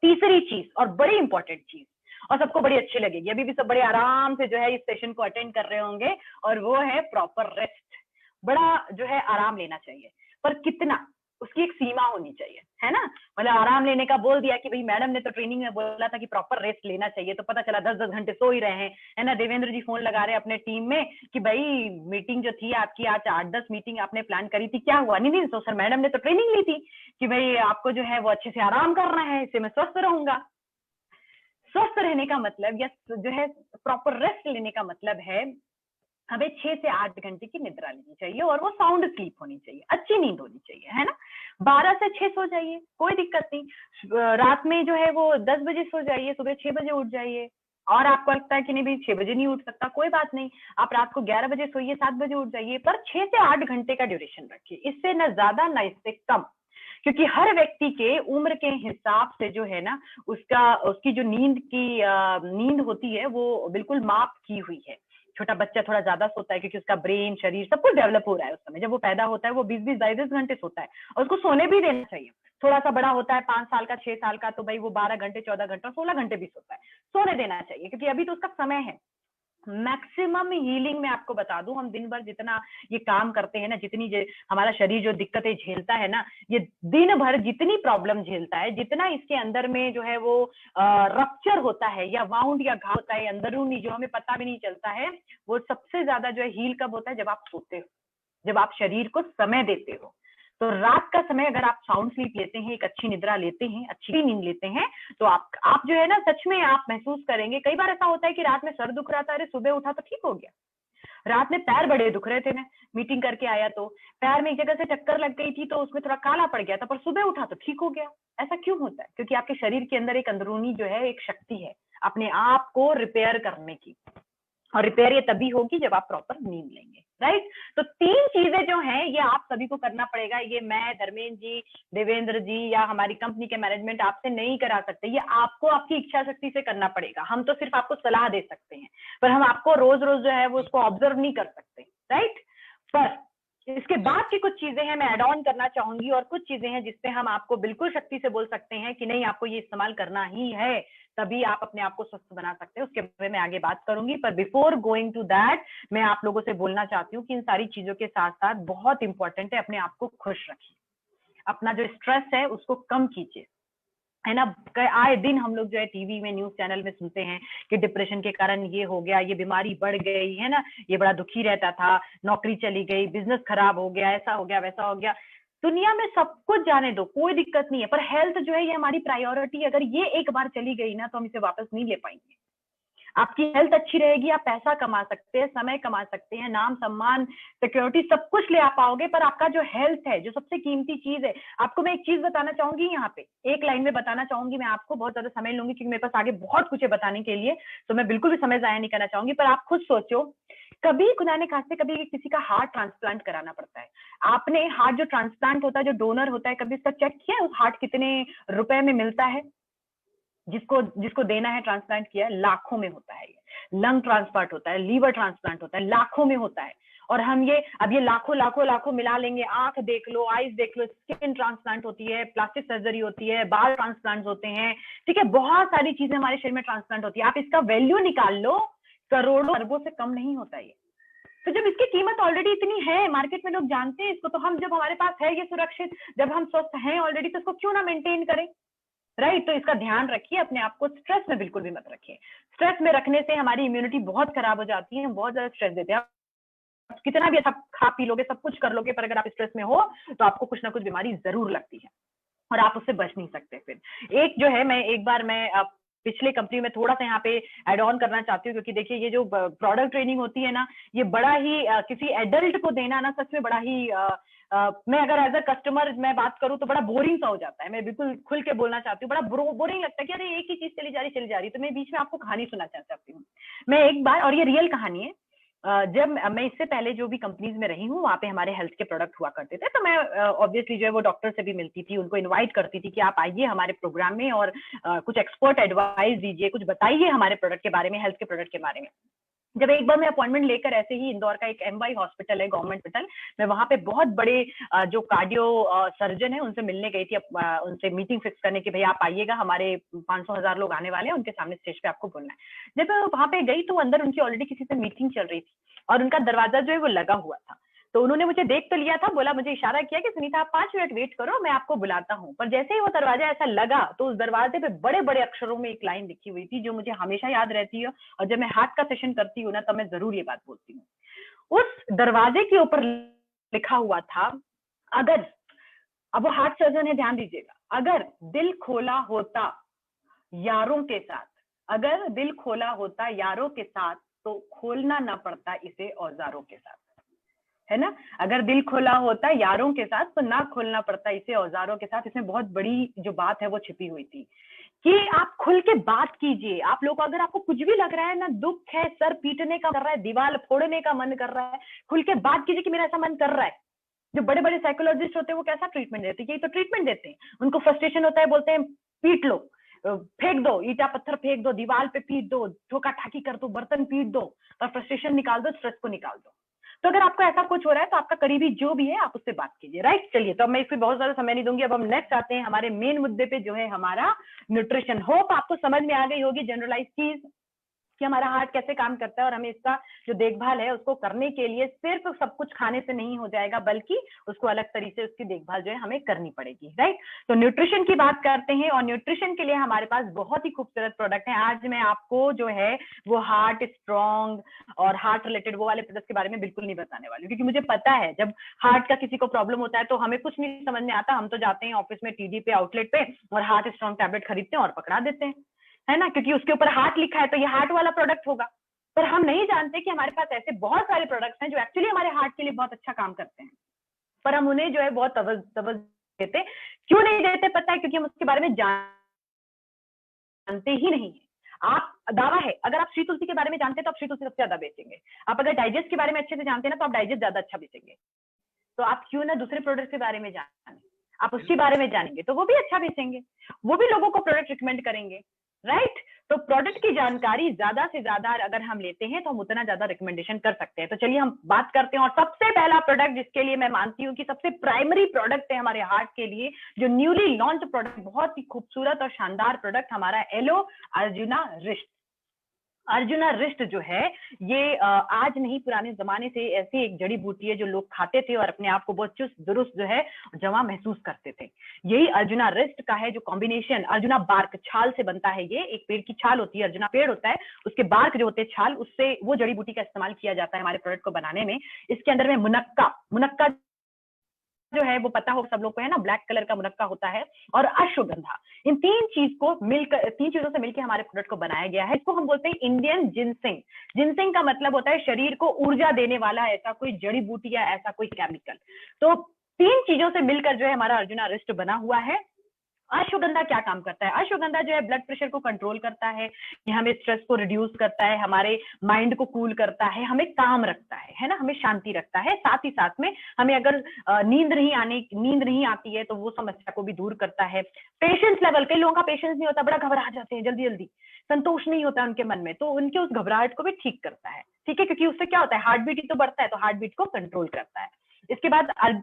तीसरी चीज और बड़ी इंपॉर्टेंट चीज, और सबको बड़ी अच्छी लगेगी, अभी भी सब बड़े आराम से जो है इस सेशन को अटेंड कर रहे होंगे, और वो है प्रॉपर रेस्ट। बड़ा जो है आराम लेना चाहिए, पर कितना, उसकी एक सीमा होनी चाहिए, है ना। मतलब आराम लेने का बोल दिया कि भाई मैडम ने तो ट्रेनिंग में बोला था कि प्रॉपर रेस्ट लेना चाहिए, तो पता चला 10-10 घंटे सो ही रहे हैं, है ना। देवेंद्र जी फोन लगा रहे हैं अपने टीम में कि भाई मीटिंग जो थी आपकी आज 8-10 मीटिंग आपने प्लान करी थी, क्या हुआ? नहीं तो सर मैडम ने तो ट्रेनिंग ली थी कि भाई आपको जो है वो अच्छे से आराम करना है, इससे मैं स्वस्थ रहूंगा। स्वस्थ रहने का मतलब या जो है प्रॉपर रेस्ट लेने का मतलब है हमें 6 से 8 घंटे की निद्रा लेनी चाहिए और वो साउंड स्लीप होनी चाहिए, अच्छी नींद होनी चाहिए, है ना। 12 से 6 सो जाइए, कोई दिक्कत नहीं। रात में जो है वो 10 बजे सो जाइए, सुबह 6 बजे उठ जाइए। और आपको लगता है कि नहीं भाई 6 बजे नहीं उठ सकता, कोई बात नहीं, आप रात को 11 बजे सोइए, 7 बजे उठ जाइए, पर 6 से 8 घंटे का ड्यूरेशन रखिए, इससे न ज्यादा न इससे कम। क्योंकि हर व्यक्ति के उम्र के हिसाब से जो है ना उसकी जो नींद होती है वो बिल्कुल माप की हुई है। छोटा बच्चा थोड़ा ज्यादा सोता है क्योंकि उसका ब्रेन, शरीर सब कुछ डेवलप हो रहा है उस समय। जब वो पैदा होता है वो 20-20, 22 घंटे सोता है और उसको सोने भी देना चाहिए। थोड़ा सा बड़ा होता है 5 साल का, 6 साल का, तो भाई वो 12 घंटे, 14 घंटे, 16 घंटे भी सोता है, सोने देना चाहिए क्योंकि अभी तो उसका समय है। मैक्सिमम हीलिंग में आपको बता दूं, हम दिन भर जितना ये काम करते हैं ना, जितनी हमारा शरीर जो दिक्कतें झेलता है ना, ये दिन भर जितनी प्रॉब्लम झेलता है, जितना इसके अंदर में जो है वो रप्चर होता है या वाउंड या घाव होता है अंदरूनी, जो हमें पता भी नहीं चलता है, वो सबसे ज्यादा जो है हील कब होता है? जब आप सोते हो, जब आप शरीर को समय देते हो। तो रात का समय अगर आप साउंड स्लीप लेते हैं, एक अच्छी निद्रा लेते हैं, अच्छी नींद लेते हैं, तो आप जो है ना, सच में आप महसूस करेंगे। कई बार ऐसा होता है कि रात में सर दुख रहा था, अरे सुबह उठा तो ठीक हो गया। रात में पैर बड़े दुख रहे थे, मैं मीटिंग करके आया तो पैर में एक जगह से चक्कर लग गई थी, तो उसमें थोड़ा काला पड़ गया था, पर सुबह उठा तो ठीक हो गया। ऐसा क्यों होता है? क्योंकि आपके शरीर के अंदर एक अंदरूनी जो है एक शक्ति है अपने आप को रिपेयर करने की, और रिपेयर ये तभी होगी जब आप प्रॉपर नींद लेंगे, राइट? तो 3 चीजें जो हैं ये आप सभी को करना पड़ेगा। ये मैं, धर्मेंद्र जी, देवेंद्र जी या हमारी कंपनी के मैनेजमेंट आपसे नहीं करा सकते, ये आपको आपकी इच्छा शक्ति से करना पड़ेगा। हम तो सिर्फ आपको सलाह दे सकते हैं, पर हम आपको रोज रोज जो है वो उसको ऑब्जर्व नहीं कर सकते, राइट? पर इसके बाद की कुछ चीजें हैं मैं एड ऑन करना चाहूंगी, और कुछ चीजें हैं जिसपे हम आपको बिल्कुल शक्ति से बोल सकते हैं कि नहीं, आपको ये इस्तेमाल करना ही है, तभी आप अपने आप को स्वस्थ बना सकते हैं। उसके बारे में आगे बात करूंगी, पर बिफोर गोइंग टू दैट मैं आप लोगों से बोलना चाहती हूँ कि इन सारी चीजों के साथ साथ बहुत इंपॉर्टेंट है, अपने आप को खुश रखिए, अपना जो स्ट्रेस है उसको कम कीजिए, है ना? आए दिन हम लोग जो है टीवी में, न्यूज चैनल में सुनते हैं कि डिप्रेशन के कारण ये हो गया, ये बीमारी बढ़ गई, है ना, ये बड़ा दुखी रहता था, नौकरी चली गई, बिजनेस खराब हो गया, ऐसा हो गया, वैसा हो गया। दुनिया में सब कुछ जाने दो, कोई दिक्कत नहीं है, पर हेल्थ जो है ये हमारी प्रायोरिटी, अगर ये एक बार चली गई ना तो हम इसे वापस नहीं ले पाएंगे। आपकी हेल्थ अच्छी रहेगी, आप पैसा कमा सकते हैं, समय कमा सकते हैं, नाम सम्मान सिक्योरिटी सब कुछ ले आ पाओगे, पर आपका जो हेल्थ है, जो सबसे कीमती चीज है। आपको मैं एक चीज बताना चाहूंगी, यहाँ पे एक लाइन में बताना चाहूंगी मैं आपको, बहुत ज्यादा समय लूंगी क्योंकि मेरे पास आगे बहुत कुछ है बताने के लिए, तो मैं बिल्कुल भी समय जाया नहीं करना चाहूंगी। पर आप खुद सोचो, कभी खुदा ने खास्ते कभी किसी का हार्ट ट्रांसप्लांट कराना पड़ता है, आपने हार्ट जो ट्रांसप्लांट होता है, जो डोनर होता है, कभी इसका चेक किया उस हार्ट कितने रुपए में मिलता है? जिसको जिसको देना है, ट्रांसप्लांट किया है, लाखों में होता है। ये लंग ट्रांसप्लांट होता है, लीवर ट्रांसप्लांट होता है, लाखों में होता है। और हम ये अब ये लाखों लाखों लाखों मिला लेंगे, आंख देख लो, आईज देख लो, स्किन ट्रांसप्लांट होती है, प्लास्टिक सर्जरी होती है, बाल ट्रांसप्लांट होते हैं, ठीक है, बहुत सारी चीजें हमारे शरीर में ट्रांसप्लांट होती है। आप इसका वैल्यू निकाल लो, करोड़ों अरबों से कम नहीं होता ये। तो जब इसकी कीमत ऑलरेडी इतनी है, मार्केट में लोग जानते हैं इसको, तो हम जब हमारे पास है ये सुरक्षित, जब हम स्वस्थ हैं ऑलरेडी, तो इसको क्यों ना मेंटेन करें, राइट? तो इसका ध्यान रखिए, अपने आप को स्ट्रेस में बिल्कुल भी मत रखिए। स्ट्रेस में रखने से हमारी इम्यूनिटी बहुत खराब हो जाती है, हम बहुत ज्यादा स्ट्रेस देते हैं। आप कितना भी अच्छा खा पी लोगे, सब कुछ कर लोगे, पर अगर आप स्ट्रेस में हो तो आपको कुछ ना कुछ बीमारी जरूर लगती है और आप उससे बच नहीं सकते। फिर एक जो है, मैं पिछले कंपनी में थोड़ा सा यहाँ पे एड ऑन करना चाहती हूँ, क्योंकि देखिए ये जो प्रोडक्ट ट्रेनिंग होती है ना, ये बड़ा ही किसी एडल्ट को देना ना, सच में बड़ा ही मैं अगर एज अ कस्टमर मैं बात करूँ तो बड़ा बोरिंग सा हो जाता है। मैं बिल्कुल खुल के बोलना चाहती हूँ, बड़ा बोरिंग लगता है कि अरे एक ही चीज चली जा रही। तो मैं बीच में आपको कहानी सुनाना चाहती हूँ। मैं एक बार, और ये रियल कहानी है, जब मैं इससे पहले जो भी कंपनीज में रही हूँ, वहाँ पे हमारे हेल्थ के प्रोडक्ट हुआ करते थे, तो मैं ऑब्वियसली जो है वो डॉक्टर से भी मिलती थी, उनको इनवाइट करती थी कि आप आइए हमारे प्रोग्राम में और कुछ एक्सपर्ट एडवाइस दीजिए, कुछ बताइए हमारे प्रोडक्ट के बारे में, हेल्थ के प्रोडक्ट के बारे में। जब एक बार मैं अपॉइंटमेंट लेकर ऐसे ही, इंदौर का एक एमवाई हॉस्पिटल है, गवर्नमेंट हॉस्पिटल, मैं वहां पे बहुत बड़े जो कार्डियो सर्जन है उनसे मिलने गई थी, उनसे मीटिंग फिक्स करने की, भैया आप आइएगा, हमारे 500,000 लोग आने वाले हैं, उनके सामने स्टेज पे आपको बोलना है। जब मैं वहां पे गई तो अंदर उनकी ऑलरेडी किसी से मीटिंग चल रही थी और उनका दरवाजा जो है वो लगा हुआ था। तो उन्होंने मुझे देख तो लिया था, बोला, मुझे इशारा किया कि सुनीता आप 5 मिनट वेट करो, मैं आपको बुलाता हूँ। पर जैसे ही वो दरवाजा ऐसा लगा तो उस दरवाजे पे बड़े बड़े अक्षरों में एक लाइन लिखी हुई थी, जो मुझे हमेशा याद रहती है, और जब मैं हार्ट का सेशन करती हूँ ना, तब मैं जरूर ये बात बोलती हूँ। उस दरवाजे के ऊपर लिखा हुआ था, अगर, अब वो हार्ट सर्जन है, ध्यान दीजिएगा, अगर दिल खोला होता यारों के साथ, अगर दिल खोला होता यारों के साथ, तो खोलना ना पड़ता इसे औजारों के साथ, है ना? अगर दिल खोला होता यारों के साथ तो ना खोलना पड़ता इसे औजारों के साथ। इसमें बहुत बड़ी जो बात है वो छिपी हुई थी कि आप खुल के बात कीजिए। आप लोग, अगर आपको कुछ भी लग रहा है ना, दुख है, सर पीटने का कर रहा है, दीवार फोड़ने का मन कर रहा है, खुल के बात कीजिए कि मेरा ऐसा मन कर रहा है। जो बड़े बड़े साइकोलॉजिस्ट होते हैं वो कैसा ट्रीटमेंट देते हैं? यही तो ट्रीटमेंट देते हैं। उनको फ्रस्ट्रेशन होता है, बोलते हैं पीट लो, फेंक दो, ईटा पत्थर फेंक दो, दीवार पे पीट दो, ठोका ठाकी कर दो, बर्तन पीट दो और फ्रस्ट्रेशन निकाल दो, स्ट्रेस को निकाल दो। तो अगर आपको ऐसा कुछ हो रहा है तो आपका करीबी जो भी है आप उससे बात कीजिए, राइट। चलिए, तो अब मैं इसमें बहुत ज्यादा समय नहीं दूंगी, अब हम नेक्स्ट आते हैं हमारे मेन मुद्दे पे, जो है हमारा न्यूट्रिशन। होप आपको समझ में आ गई होगी जनरलाइज चीज कि हमारा हार्ट कैसे काम करता है और हमें इसका जो देखभाल है उसको करने के लिए सिर्फ सब कुछ खाने से नहीं हो जाएगा, बल्कि उसको अलग तरीके से उसकी देखभाल जो है हमें करनी पड़ेगी, राइट। तो न्यूट्रिशन की बात करते हैं, और न्यूट्रिशन के लिए हमारे पास बहुत ही खूबसूरत प्रोडक्ट है। आज मैं आपको जो है वो हार्ट स्ट्रॉन्ग और हार्ट रिलेटेड वो वाले प्रोडक्ट के बारे में बिल्कुल नहीं बताने वाली, क्योंकि मुझे पता है जब हार्ट का किसी को प्रॉब्लम होता है तो हमें कुछ नहीं समझ में आता, हम तो जाते हैं ऑफिस में टीडी पे, आउटलेट पे, और हार्ट स्ट्रॉन्ग टैबलेट खरीदते हैं और पकड़ा देते हैं, है ना, क्योंकि उसके ऊपर हार्ट लिखा है तो ये हार्ट वाला प्रोडक्ट होगा। पर हम नहीं जानते कि हमारे पास ऐसे बहुत सारे प्रोडक्ट्स हैं जो एक्चुअली हमारे हार्ट के लिए बहुत अच्छा काम करते हैं, पर हम उन्हें जो है बहुत तवज्जो देते। क्यों नहीं देते पता है? क्योंकि हम उसके बारे में जानते ही नहीं है। आप दावा है, अगर आप श्री तुलसी के बारे में जानते हैं तो आप श्री तुलसी सबसे ज्यादा बेचेंगे। आप अगर डाइजेस्ट के बारे में अच्छे से जानते हैं ना तो आप डाइजेस्ट ज्यादा अच्छा बेचेंगे। तो आप क्यों ना दूसरे प्रोडक्ट के बारे में जाने, आप उसके बारे में जानेंगे तो वो भी अच्छा बेचेंगे, वो भी लोगों को प्रोडक्ट रिकमेंड करेंगे, राइट। तो प्रोडक्ट की जानकारी ज्यादा से ज्यादा अगर हम लेते हैं तो हम उतना ज्यादा रिकमेंडेशन कर सकते हैं। तो चलिए हम बात करते हैं, और सबसे पहला प्रोडक्ट जिसके लिए मैं मानती हूँ कि सबसे प्राइमरी प्रोडक्ट है हमारे हार्ट के लिए, जो न्यूली लॉन्च प्रोडक्ट, बहुत ही खूबसूरत और शानदार प्रोडक्ट, हमारा एलो अर्जुना रिस्ट। अर्जुना रिस्ट जो है ये आज नहीं पुराने जमाने से ऐसी एक जड़ी बूटी है जो लोग खाते थे और अपने आप को बहुत चुस्त दुरुस्त जो है जवां महसूस करते थे। यही अर्जुना रिस्ट का है जो कॉम्बिनेशन अर्जुना बार्क छाल से बनता है। ये एक पेड़ की छाल होती है, अर्जुना पेड़ होता है, उसके बार्क जो होते हैं छाल, उससे वो जड़ी बूटी का इस्तेमाल किया जाता है हमारे प्रोडक्ट को बनाने में। इसके अंदर में मुनक्का जो है वो पता हो सब लोग को, है ना, ब्लैक कलर का मुनक्का होता है, और अश्वगंधा, इन तीन चीजों से मिलकर हमारे प्रोडक्ट को बनाया गया है। इसको हम बोलते हैं इंडियन जिनसिंग। जिनसिंग का मतलब होता है शरीर को ऊर्जा देने वाला ऐसा कोई जड़ी बूटी या ऐसा कोई केमिकल। तो तीन चीजों से मिलकर जो है हमारा अर्जुना रिस्ट बना हुआ है। अश्वगंधा क्या काम करता है? अश्वगंधा जो है ब्लड प्रेशर को कंट्रोल करता है, ये हमें स्ट्रेस को रिड्यूस करता है, हमारे माइंड को कूल करता है, हमें काम रखता है ना, हमें शांति रखता है। साथ ही साथ में हमें अगर नींद नहीं आती है तो वो समस्या को भी दूर करता है। पेशेंस लेवल, कई लोगों का पेशेंस नहीं होता, बड़ा घबरा जाते हैं जल्दी जल्दी, संतोष नहीं होता उनके मन में, तो उनके उस घबराहट को भी ठीक करता है, ठीक है, क्योंकि उससे क्या होता है, हार्ट बीट ही तो बढ़ता है, तो हार्ट बीट को कंट्रोल करता है। इसके बाद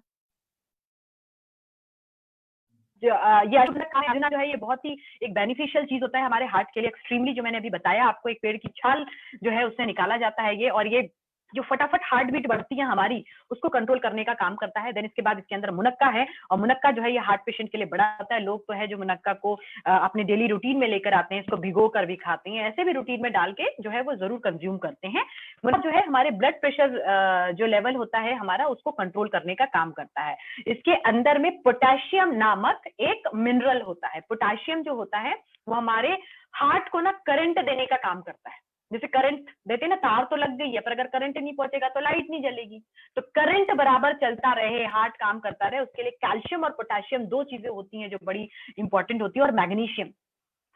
ये अर्जुना जो है ये बहुत ही एक बेनिफिशियल चीज होता है हमारे हार्ट के लिए, एक्सट्रीमली, जो मैंने अभी बताया आपको, एक पेड़ की छाल जो है उससे निकाला जाता है ये, और ये जो फटाफट हार्ट बीट बढ़ती है हमारी उसको कंट्रोल करने का काम करता है। देन इसके बाद इसके अंदर मुनक्का है, और मुनक्का जो है ये हार्ट पेशेंट के लिए बड़ा होता है। लोग तो है जो मुनक्का को अपने डेली रूटीन में लेकर आते हैं, इसको भिगो कर भी खाते हैं, ऐसे भी रूटीन में डाल के जो है वो जरूर कंज्यूम करते हैं। मुनक्का जो है हमारे ब्लड प्रेशर जो लेवल होता है हमारा उसको कंट्रोल करने का काम करता है। इसके अंदर में पोटेशियम नामक एक मिनरल होता है। पोटेशियम जो होता है वो हमारे हार्ट को ना करंट देने का काम करता है। जैसे करंट देते ना, तार तो लग गई है पर अगर करंट नहीं पहुंचेगा तो लाइट नहीं जलेगी। तो करंट बराबर चलता रहे, हार्ट काम करता रहे, उसके लिए कैल्शियम और पोटेशियम दो चीजें होती हैं जो बड़ी इंपॉर्टेंट होती है, और मैग्नीशियम।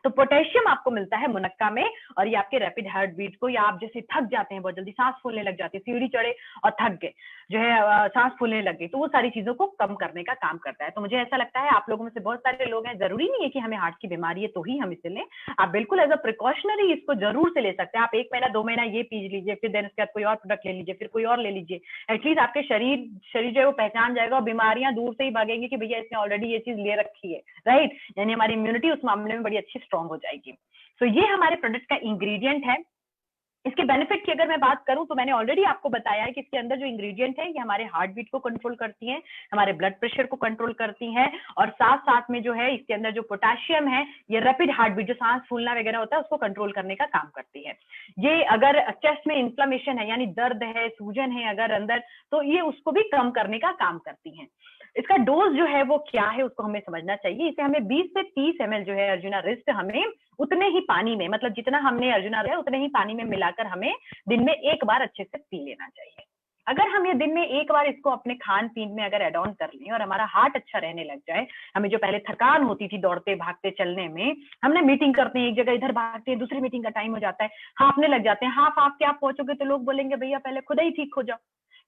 तो पोटेशियम आपको मिलता है मुनक्का में, और ये आपके रैपिड हार्ट बीट को, या आप जैसे थक जाते हैं बहुत जल्दी, सांस फूलने लग जाती है, सीढ़ी चढ़े और थक गए, जो है सांस फूलने लग गई, तो वो सारी चीजों को कम करने का काम करता है। तो मुझे ऐसा लगता है आप लोगों में से बहुत सारे लोग हैं, जरूरी नहीं है कि हमें हार्ट की बीमारी है तो ही हम इसे लें, आप बिल्कुल एज अ प्रिकॉशनरी इसको जरूर से ले सकते हैं। आप 1 महीना 2 महीना ये पी लीजिए, फिर देन उसके बाद कोई और प्रोडक्ट ले लीजिए, फिर कोई और ले लीजिए। एटलीस्ट आपके शरीर जो है वो पहचान जाएगा और बीमारियां दूर से ही भागेंगी कि भैया इसने ऑलरेडी ये चीज ले रखी है, राइट। यानी हमारी इम्यूनिटी उस मामले में बड़ी अच्छी स्ट्रांग हो जाएगी। तो ये हमारे प्रोडक्ट का इंग्रेडिएंट है। इसके बेनिफिट की अगर मैं बात करूं तो मैंने ऑलरेडी आपको बताया है कि इसके अंदर जो इंग्रेडिएंट है ये हमारे हार्ट बीट को कंट्रोल करती हैं, हमारे ब्लड प्रेशर को कंट्रोल करती हैं, और साथ साथ में जो है इसके अंदर जो पोटेशियम है ये रैपिड हार्ट बीट, जो सांस फूलना वगैरह होता है, उसको कंट्रोल करने का काम करती है। ये अगर चेस्ट में इन्फ्लेमेशन है, यानी दर्द है, सूजन है अगर अंदर, तो ये उसको भी कम करने का काम करती है। इसका डोज जो है वो क्या है उसको हमें समझना चाहिए। इसे हमें 20 से 30 ml जो है अर्जुना रिस्ट, हमें उतने ही पानी में, मतलब जितना हमने अर्जुना है उतने ही पानी में मिलाकर हमें दिन में एक बार अच्छे से पी लेना चाहिए। अगर हम ये दिन में एक बार इसको अपने खान पीन में अगर एड ऑन कर लें और हमारा हार्ट अच्छा रहने लग जाए, हमें जो पहले थकान होती थी दौड़ते भागते चलने में, हमने मीटिंग करते हैं, एक जगह इधर भागते हैं, दूसरी मीटिंग का टाइम हो जाता है, हाफने लग जाते हैं, हाफ के आप पहुंचोगे तो लोग बोलेंगे भैया पहले खुद ही ठीक हो जाओ,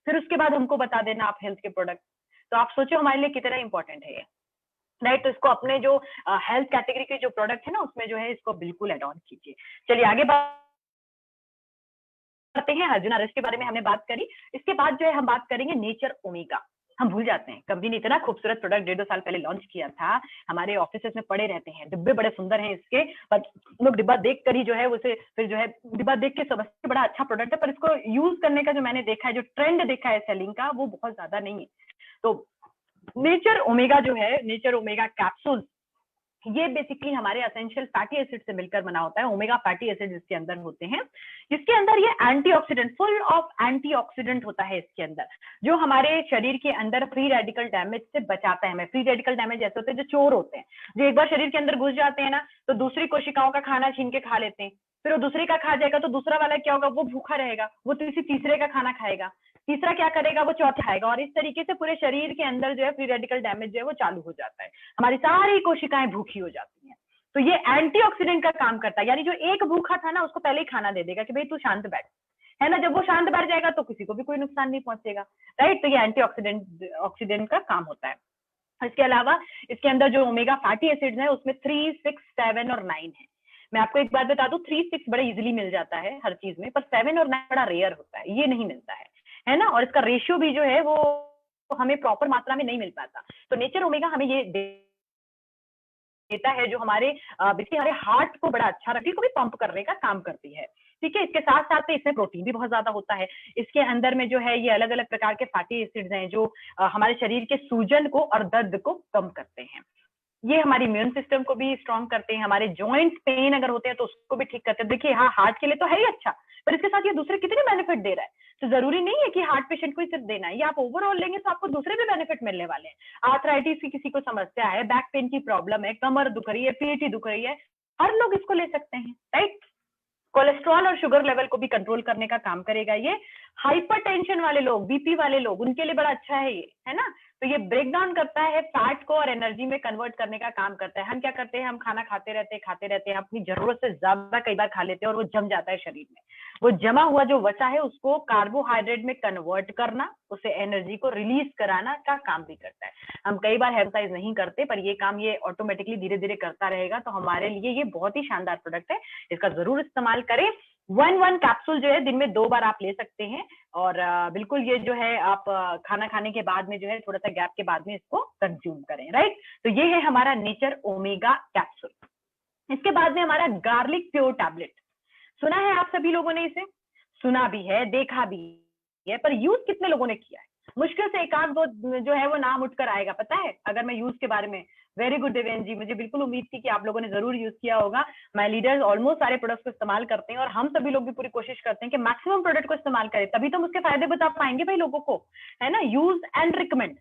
फिर उसके बाद हमको बता देना आप हेल्थ के प्रोडक्ट। तो आप सोचो हमारे लिए कितना इंपॉर्टेंट है ये। राइट। तो इसको अपने जो हेल्थ कैटेगरी के जो प्रोडक्ट है ना उसमें जो है इसको बिल्कुल एड ऑन कीजिए। चलिए आगे बढ़ते हैं। अर्जुन आरएस के बारे में हमने बात करी, इसके बाद जो है हम बात करेंगे नेचर ओमेगा। हम भूल जाते हैं, कंपनी ने इतना खूबसूरत प्रोडक्ट 1.5-2 साल पहले लॉन्च किया था, हमारे ऑफिसेस में पड़े रहते हैं, डिब्बे बड़े सुंदर हैं इसके, पर लोग डिब्बा देख कर ही जो है उसे फिर जो है डिब्बा देख के समझते हैं बड़ा अच्छा प्रोडक्ट है, पर इसको यूज करने का जो मैंने देखा है, जो ट्रेंड देखा है सेलिंग का, वो बहुत ज्यादा नहीं है। तो नेचर ओमेगा जो है, नेचर ओमेगा कैप्सूल, ये बेसिकली हमारे एसेंशियल फैटी एसिड से मिलकर बना होता है। ओमेगा फैटी एसिड इसके अंदर होते हैं, जिसके अंदर ये एंटीऑक्सीडेंट, फुल ऑफ एंटीऑक्सीडेंट होता है इसके अंदर, जो हमारे शरीर के अंदर फ्री रेडिकल डैमेज से बचाता है हमें। फ्री रेडिकल डैमेज ऐसे होते हैं जो चोर होते हैं, जो एक बार शरीर के अंदर घुस जाते हैं ना, तो दूसरी कोशिकाओं का खाना छीन के खा लेते हैं, फिर वो दूसरे का खा जाएगा तो दूसरा वाला क्या होगा, वो भूखा रहेगा, वो तीसरे का खाना खाएगा, तीसरा क्या करेगा, वो चौथा खाएगा, और इस तरीके से पूरे शरीर के अंदर जो है फ्री रेडिकल डैमेज जो है वो चालू हो जाता है, हमारी सारी कोशिकाएं भूखी हो जाती हैं। तो ये एंटीऑक्सीडेंट का काम करता है, यानी जो एक भूखा था ना उसको पहले ही खाना दे देगा कि भाई तू शांत बैठ, है ना। जब वो शांत बैठ जाएगा तो किसी को भी कोई नुकसान नहीं पहुंचेगा, राइट। तो ये एंटीऑक्सीडेंट का काम होता है। इसके अलावा इसके अंदर जो ओमेगा फैटी एसिड्स है उसमें 3, 6, 7 और 9 है। मैं आपको एक बात बता दूं, 3, 6 बड़ा इजीली मिल जाता है हर चीज में, पर 7 और 9 बड़ा रेयर होता है, ये नहीं मिलता है ना। और इसका रेशियो भी जो है वो हमें प्रॉपर मात्रा में नहीं मिल पाता। तो नेचर ओमेगा हमें ये देता है जो हमारे बेसिकली हमारे हार्ट को बड़ा अच्छा रखती को भी पंप करने का काम करती है, ठीक है। इसके साथ साथ इसमें प्रोटीन भी बहुत ज्यादा होता है। इसके अंदर में जो है ये अलग अलग प्रकार के फैटी एसिड्स हैं जो हमारे शरीर के सूजन को और दर्द को कम करते हैं। ये हमारी इम्यून सिस्टम को भी स्ट्रॉन्ग करते हैं, हमारे जॉइंट पेन अगर होते हैं तो उसको भी ठीक करते हैं। देखिए हाँ, हार्ट के लिए तो है ही अच्छा, पर इसके साथ ये दूसरे कितने बेनिफिट दे रहा है। तो जरूरी नहीं है कि हार्ट पेशेंट को ही सिर्फ देना है, ये आप ओवरऑल लेंगे तो आपको दूसरे भी बेनिफिट मिलने वाले हैं। आर्थराइटिस की किसी को समस्या है, बैक पेन की प्रॉब्लम है, कमर दुख रही है, पीठ दुख रही है, हर लोग इसको ले सकते हैं, राइट। कोलेस्ट्रॉल और शुगर लेवल को भी कंट्रोल करने का काम करेगा ये। हाइपरटेंशन वाले लोग, बीपी वाले लोग, उनके लिए बड़ा अच्छा है ये, है ना। तो ये ब्रेक डाउन करता है फैट को और एनर्जी में कन्वर्ट करने का काम करता है। हम क्या करते हैं, हम खाना खाते रहते हैं, अपनी जरूरत से ज्यादा कई बार खा लेते हैं और वो जम जाता है शरीर में। वो जमा हुआ जो वसा है उसको कार्बोहाइड्रेट में कन्वर्ट करना, उसे एनर्जी को रिलीज कराना का काम भी करता है। हम कई बार एक्सरसाइज नहीं करते, पर ये काम ये ऑटोमेटिकली धीरे धीरे करता रहेगा। तो हमारे लिए ये बहुत ही शानदार प्रोडक्ट है, इसका जरूर इस्तेमाल करें। 1 कैप्सूल जो है दिन में 2 बार आप ले सकते हैं, और बिल्कुल ये जो है आप खाना खाने के बाद में जो है थोड़ा सा गैप के बाद में इसको कंज्यूम करें, राइट। तो ये है हमारा नेचर ओमेगा कैप्सूल। इसके बाद में हमारा गार्लिक प्योर टैबलेट, सुना है आप सभी लोगों ने, इसे सुना भी है, देखा भी है, पर यूज कितने लोगों ने किया है। मुश्किल से एक आध दो जो है वो नाम उठकर आएगा, पता है अगर मैं यूज के बारे में। वेरी गुड देवेंद्र जी, मुझे बिल्कुल उम्मीद थी कि आप लोगों ने जरूर यूज किया होगा। माय लीडर्स ऑलमोस्ट सारे प्रोडक्ट्स को इस्तेमाल करते हैं, और हम सभी लोग भी पूरी कोशिश करते हैं कि मैक्सिमम प्रोडक्ट को इस्तेमाल करें, तभी तो हम उसके फायदे बता पाएंगे भाई लोगों को, है ना। यूज एंड रिकमेंड,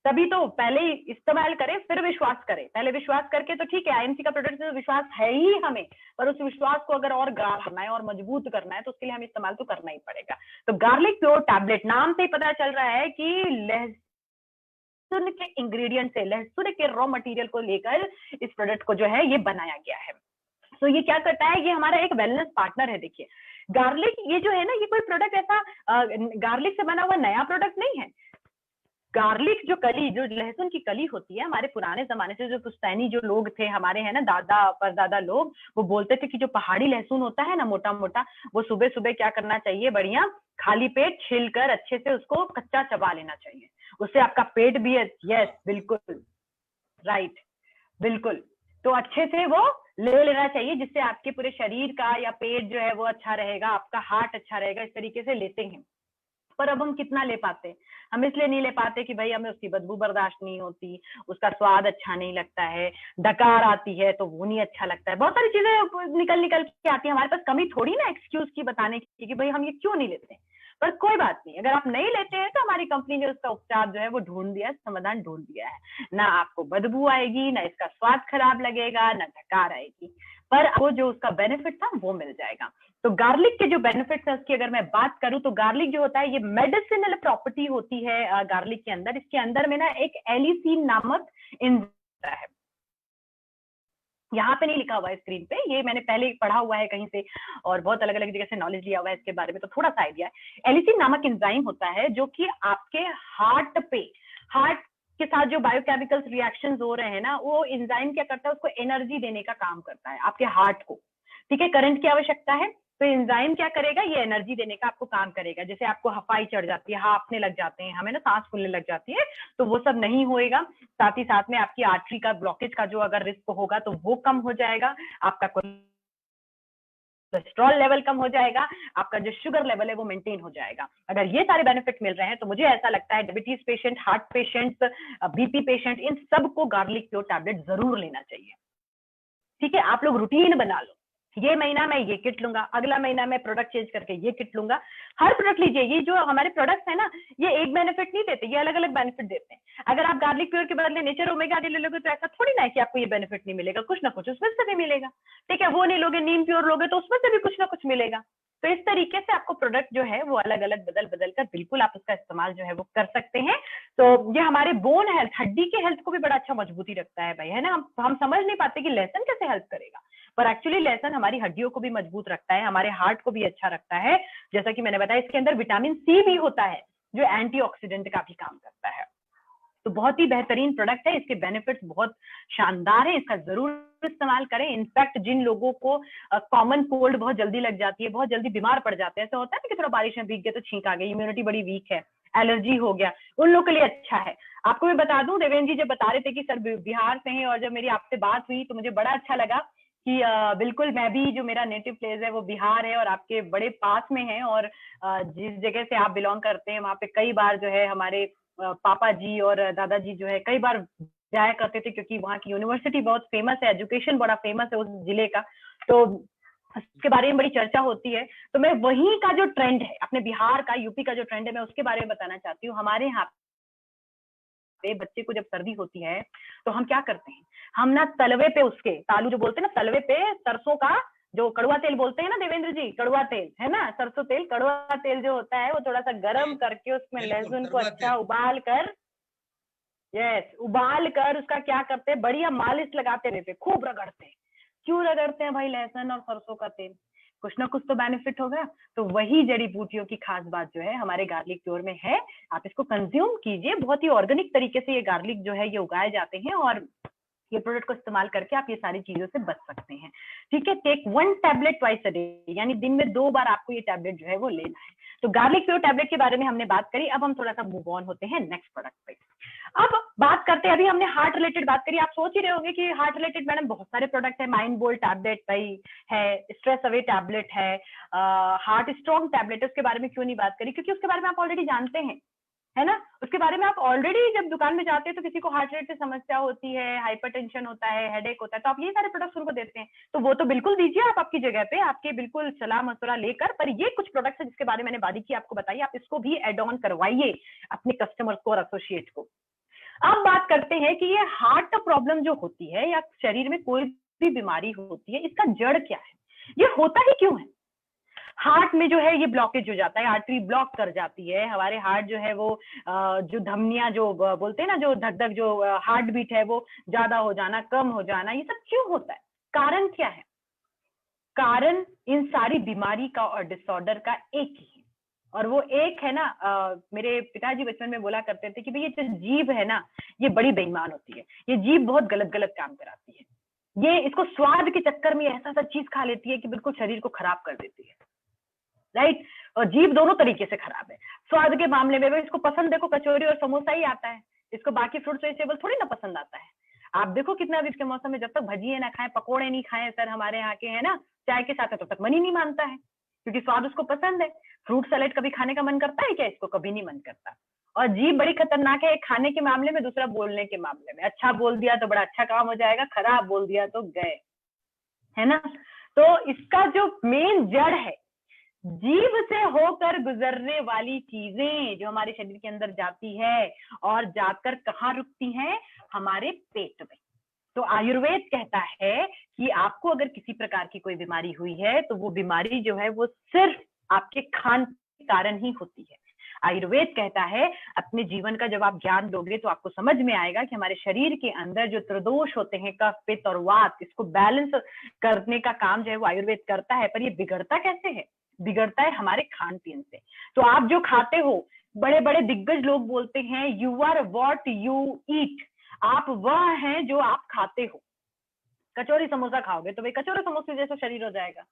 तभी तो पहले इस्तेमाल करें फिर विश्वास करें। पहले विश्वास करके तो ठीक है, आईएमसी का प्रोडक्ट से विश्वास है ही हमें, पर उस विश्वास को अगर और गाढ़ करना है और मजबूत करना है तो उसके लिए हमें इस्तेमाल तो करना ही पड़ेगा। तो गार्लिक प्योर टैबलेट, नाम से ही पता चल रहा है कि लहसुन के इंग्रेडिएंट से, लहसुन के रॉ मटेरियल को लेकर इस प्रोडक्ट को जो है ये बनाया गया है। तो ये क्या करता है, ये हमारा एक वेलनेस पार्टनर है। देखिए गार्लिक ये जो है ना, ये कोई प्रोडक्ट ऐसा गार्लिक से बना हुआ नया प्रोडक्ट नहीं है। गार्लिक जो कली, जो लहसुन की कली होती है, हमारे पुराने जमाने से जो पुश्तैनी जो लोग थे हमारे, है ना, दादा परदादा लोग, वो बोलते थे कि जो पहाड़ी लहसुन होता है ना, मोटा मोटा, वो सुबह सुबह क्या करना चाहिए, बढ़िया खाली पेट छिलकर अच्छे से उसको कच्चा चबा लेना चाहिए, उससे आपका पेट भी, यस बिल्कुल राइट, बिल्कुल, तो अच्छे से वो ले लेना चाहिए, जिससे आपके पूरे शरीर का या पेट जो है वो अच्छा रहेगा, आपका हार्ट अच्छा रहेगा। इस तरीके से लेते हैं। पर अब हम कितना ले पाते हैं, हम इसलिए नहीं ले पाते कि भाई हमें उसकी बदबू बर्दाश्त नहीं होती, उसका स्वाद अच्छा नहीं लगता है, डकार आती है तो वो नहीं अच्छा लगता है, बहुत सारी चीजें निकल के आती है। हमारे पास कमी थोड़ी ना एक्सक्यूज की बताने की कि भाई हम ये क्यों नहीं लेते। पर कोई बात नहीं, अगर आप नहीं लेते हैं तो हमारी कंपनी ने उसका उपचार जो है वो ढूंढ दिया है, समाधान ढूंढ दिया है। ना आपको बदबू आएगी, ना इसका स्वाद खराब लगेगा, ना डकार आएगी, पर आपको जो उसका बेनिफिट था वो मिल जाएगा। तो गार्लिक के जो बेनिफिट्स है उसकी अगर मैं बात करूं तो गार्लिक जो होता है ये मेडिसिनल प्रॉपर्टी होती है गार्लिक के अंदर। इसके अंदर में ना एक एलिसीन नामक एंजाइम है, यहाँ पे नहीं लिखा हुआ है स्क्रीन पे, ये मैंने पहले पढ़ा हुआ है कहीं से और बहुत अलग अलग जगह से नॉलेज लिया हुआ है इसके बारे में, तो थोड़ा सा आइडिया है। एलिसीन नामक एंजाइम होता है जो कि आपके हार्ट के साथ जो बायोकेमिकल्स रिएक्शंस हो रहे हैं ना, वो एंजाइम क्या करता है, उसको एनर्जी देने का काम करता है आपके हार्ट को। ठीक है, करंट की आवश्यकता है, तो एंजाइम क्या करेगा, ये एनर्जी देने का आपको काम करेगा। जैसे आपको हफाई चढ़ जाती है, हांफने लग जाते हैं, हमें ना सांस फूलने लग जाती है, तो वो सब नहीं होएगा। साथ ही साथ में आपकी आर्टरी का ब्लॉकेज का जो अगर रिस्क होगा तो वो कम हो जाएगा, आपका कोलेस्ट्रॉल लेवल कम हो जाएगा, आपका जो शुगर लेवल है वो मेंटेन हो जाएगा। अगर ये सारे बेनिफिट मिल रहे हैं तो मुझे ऐसा लगता है diabetes patient, heart patients, BP patient, इन सबको गार्लिक प्योर टैबलेट जरूर लेना चाहिए। ठीक है, आप लोग रूटीन बना लो, ये महीना मैं ये किट लूंगा, अगला महीना मैं प्रोडक्ट चेंज करके ये किट लूंगा। हर प्रोडक्ट लीजिए, ये जो हमारे प्रोडक्ट्स है ना, ये एक बेनिफिट नहीं देते, ये अलग अलग बेनिफिट देते हैं। अगर आप गार्लिक प्योर के बदले नेचर ओमेगा ले लोगे तो ऐसा थोड़ी ना है कि आपको ये बेनिफिट नहीं मिलेगा, कुछ ना कुछ उसमें से भी मिलेगा। ठीक है, वो नहीं लोगे, नीम प्योर लोगे तो उसमें से भी कुछ ना कुछ मिलेगा। तो इस तरीके से आपको प्रोडक्ट जो है वो अलग अलग बदल बदल कर बिल्कुल आप उसका इस्तेमाल जो है वो कर सकते हैं। तो ये हमारे बोन हेल्थ, हड्डी के हेल्थ को भी बड़ा अच्छा मजबूती रखता है भाई, है ना। हम समझ नहीं पाते कि लहसुन कैसे हेल्प करेगा, पर एक्चुअली लहसुन हमारी हड्डियों को भी मजबूत रखता है, हमारे हार्ट को भी अच्छा रखता है। जैसा कि मैंने बताया, इसके अंदर विटामिन सी भी होता है जो एंटीऑक्सीडेंट का भी काम करता है। तो बहुत ही बेहतरीन प्रोडक्ट है, इसके बेनिफिट्स बहुत शानदार है, इसका जरूर इस्तेमाल करें। इनफैक्ट जिन लोगों को कॉमन कोल्ड बहुत जल्दी लग जाती है, बहुत जल्दी बीमार पड़ जाते हैं, ऐसा होता है कि थोड़ा बारिश में भीग गए तो छींक आ गई, इम्यूनिटी बड़ी वीक है, एलर्जी हो गया, उन लोगों के लिए अच्छा है। आपको मैं बता दूं, देवेंद्र जी जब बता रहे थे कि सर बिहार से हैं, और जब मेरी आपसे बात हुई तो मुझे बड़ा अच्छा लगा कि बिल्कुल मैं भी, जो मेरा नेटिव प्लेस है वो बिहार है और आपके बड़े पास में है, और जिस जगह से आप बिलोंग करते हैं वहां पे कई बार जो है हमारे पापा जी और दादाजी जो है कई बार जाया करते थे, क्योंकि वहाँ की यूनिवर्सिटी बहुत फेमस है, एजुकेशन बड़ा फेमस है उस जिले का, तो उसके बारे में बड़ी चर्चा होती है। तो मैं वहीं का जो ट्रेंड है, अपने बिहार का, यूपी का जो ट्रेंड है, मैं उसके बारे में बताना चाहती हूँ। हमारे यहाँ पे बच्चे को जब सर्दी होती है तो हम क्या करते हैं, हम ना तलवे पे, उसके तालू जो बोलते हैं ना, तलवे पे सरसों का जो कड़वा तेल बोलते हैं ना देवेंद्र जी, कड़वा तेल है ना, सरसों तेल, कड़वा तेल जो होता है वो थोड़ा सा गर्म करके उसमें बिल्कुल लहसुन को कड़वा अच्छा तेल। उबाल कर, यस, उबाल कर उसका क्या करते हैं, बढ़िया मालिश लगाते रहते, खूब रगड़ते हैं। क्यों रगड़ते हैं भाई लहसुन और सरसों का तेल, कुछ ना कुछ तो बेनिफिट होगा। तो वही जड़ी बूटियों की खास बात जो है हमारे गार्लिक प्योर में है, आप इसको कंज्यूम कीजिए। बहुत ही ऑर्गेनिक तरीके से ये गार्लिक जो है ये उगाए जाते हैं, और ये प्रोडक्ट को इस्तेमाल करके आप ये सारी चीजों से बच सकते हैं। ठीक है, take 1 tablet twice a day, यानी दिन में 2 बार आपको ये टैबलेट जो है वो लेना है। तो गार्लिक प्योर टैबलेट के बारे में हमने बात करी, अब हम थोड़ा सा मूव ऑन होते हैं नेक्स्ट प्रोडक्ट पे। अब बात करते हैं, अभी हमने हार्ट रिलेटेड बात करी, आप सोच ही रहे होंगे कि हार्ट रिलेटेड मैडम बहुत सारे प्रोडक्ट है, माइंड बोल्ड टैबलेट भाई है, स्ट्रेस अवे टैबलेट है, हार्ट स्ट्रॉन्ग टैबलेट है, उसके बारे में क्यों नहीं बात करी, क्योंकि उसके बारे में आप ऑलरेडी जानते हैं, है ना। उसके बारे में आप ऑलरेडी, जब दुकान में जाते हैं तो किसी को हार्ट रेट से समस्या होती है, हाइपरटेंशन होता है, हेडेक होता है, तो आप ये सारे प्रोडक्ट्स उनको देते हैं, तो वो तो बिल्कुल दीजिए आप अपनी जगह पे, आपके बिल्कुल सलाह मशवरा लेकर। पर ये कुछ प्रोडक्ट्स है जिसके बारे में मैंने बारीकी आपको बताई, आप इसको भी एड ऑन करवाइए अपने कस्टमर्स को और एसोसिएट को। अब बात करते हैं कि ये हार्ट प्रॉब्लम जो होती है या शरीर में कोई भी बीमारी होती है, इसका जड़ क्या है, ये होता ही क्यों है। हार्ट में जो है ये ब्लॉकेज हो जाता है, आर्टरी ब्लॉक कर जाती है, हमारे हार्ट जो है वो जो धमनियां जो बोलते हैं ना, जो धक धक जो हार्ट बीट है वो ज्यादा हो जाना, कम हो जाना, ये सब क्यों होता है, कारण क्या है। कारण इन सारी बीमारी का और डिसऑर्डर का एक ही है, और वो एक है ना, मेरे पिताजी बचपन में बोला करते थे कि भाई ये जो जीभ है ना, ये बड़ी बेईमान होती है, ये जीभ बहुत गलत गलत काम कराती है, ये इसको स्वाद के चक्कर में ऐसा ऐसा चीज खा लेती है कि बिल्कुल शरीर को खराब कर देती है, राइट। और जीभ दोनों तरीके से खराब है। स्वाद के मामले में इसको पसंद देखो कचौरी और समोसा ही आता है, इसको बाकी फ्रूट्स वेजिटेबल थोड़ी ना पसंद आता है। आप देखो कितना भी इसके मौसम में जब तक भजिए ना खाएं, पकोड़े नहीं खाएं, सर हमारे यहाँ के है ना, चाय के साथ है, तब तक मन ही नहीं मानता है, क्योंकि स्वाद उसको पसंद है। फ्रूट सैलेड कभी खाने का मन करता है क्या, इसको कभी नहीं मन करता। और जीभ बड़ी खतरनाक है, एक खाने के मामले में, दूसरा बोलने के मामले में। अच्छा बोल दिया तो बड़ा अच्छा काम हो जाएगा, खराब बोल दिया तो गए, है ना। तो इसका जो मेन जड़ है, जीभ से होकर गुजरने वाली चीजें जो हमारे शरीर के अंदर जाती है और जाकर कहाँ रुकती हैं, हमारे पेट में। तो आयुर्वेद कहता है कि आपको अगर किसी प्रकार की कोई बीमारी हुई है तो वो बीमारी जो है वो सिर्फ आपके खान के कारण ही होती है। आयुर्वेद कहता है अपने जीवन का जब आप ज्ञान दोगे तो आपको समझ में आएगा कि हमारे शरीर के अंदर जो त्रिदोष होते हैं, कफ, पित्त और वात, इसको बैलेंस करने का काम जो है वो आयुर्वेद करता है। पर ये बिगड़ता कैसे है, बिगड़ता है हमारे खान पीन से। तो आप जो खाते हो, बड़े बड़े दिग्गज लोग बोलते हैं you are what you eat, आप वह हैं जो आप खाते हो। कचौरी समोसा खाओगे तो भाई कचौरी समोसे जैसा शरीर हो जाएगा,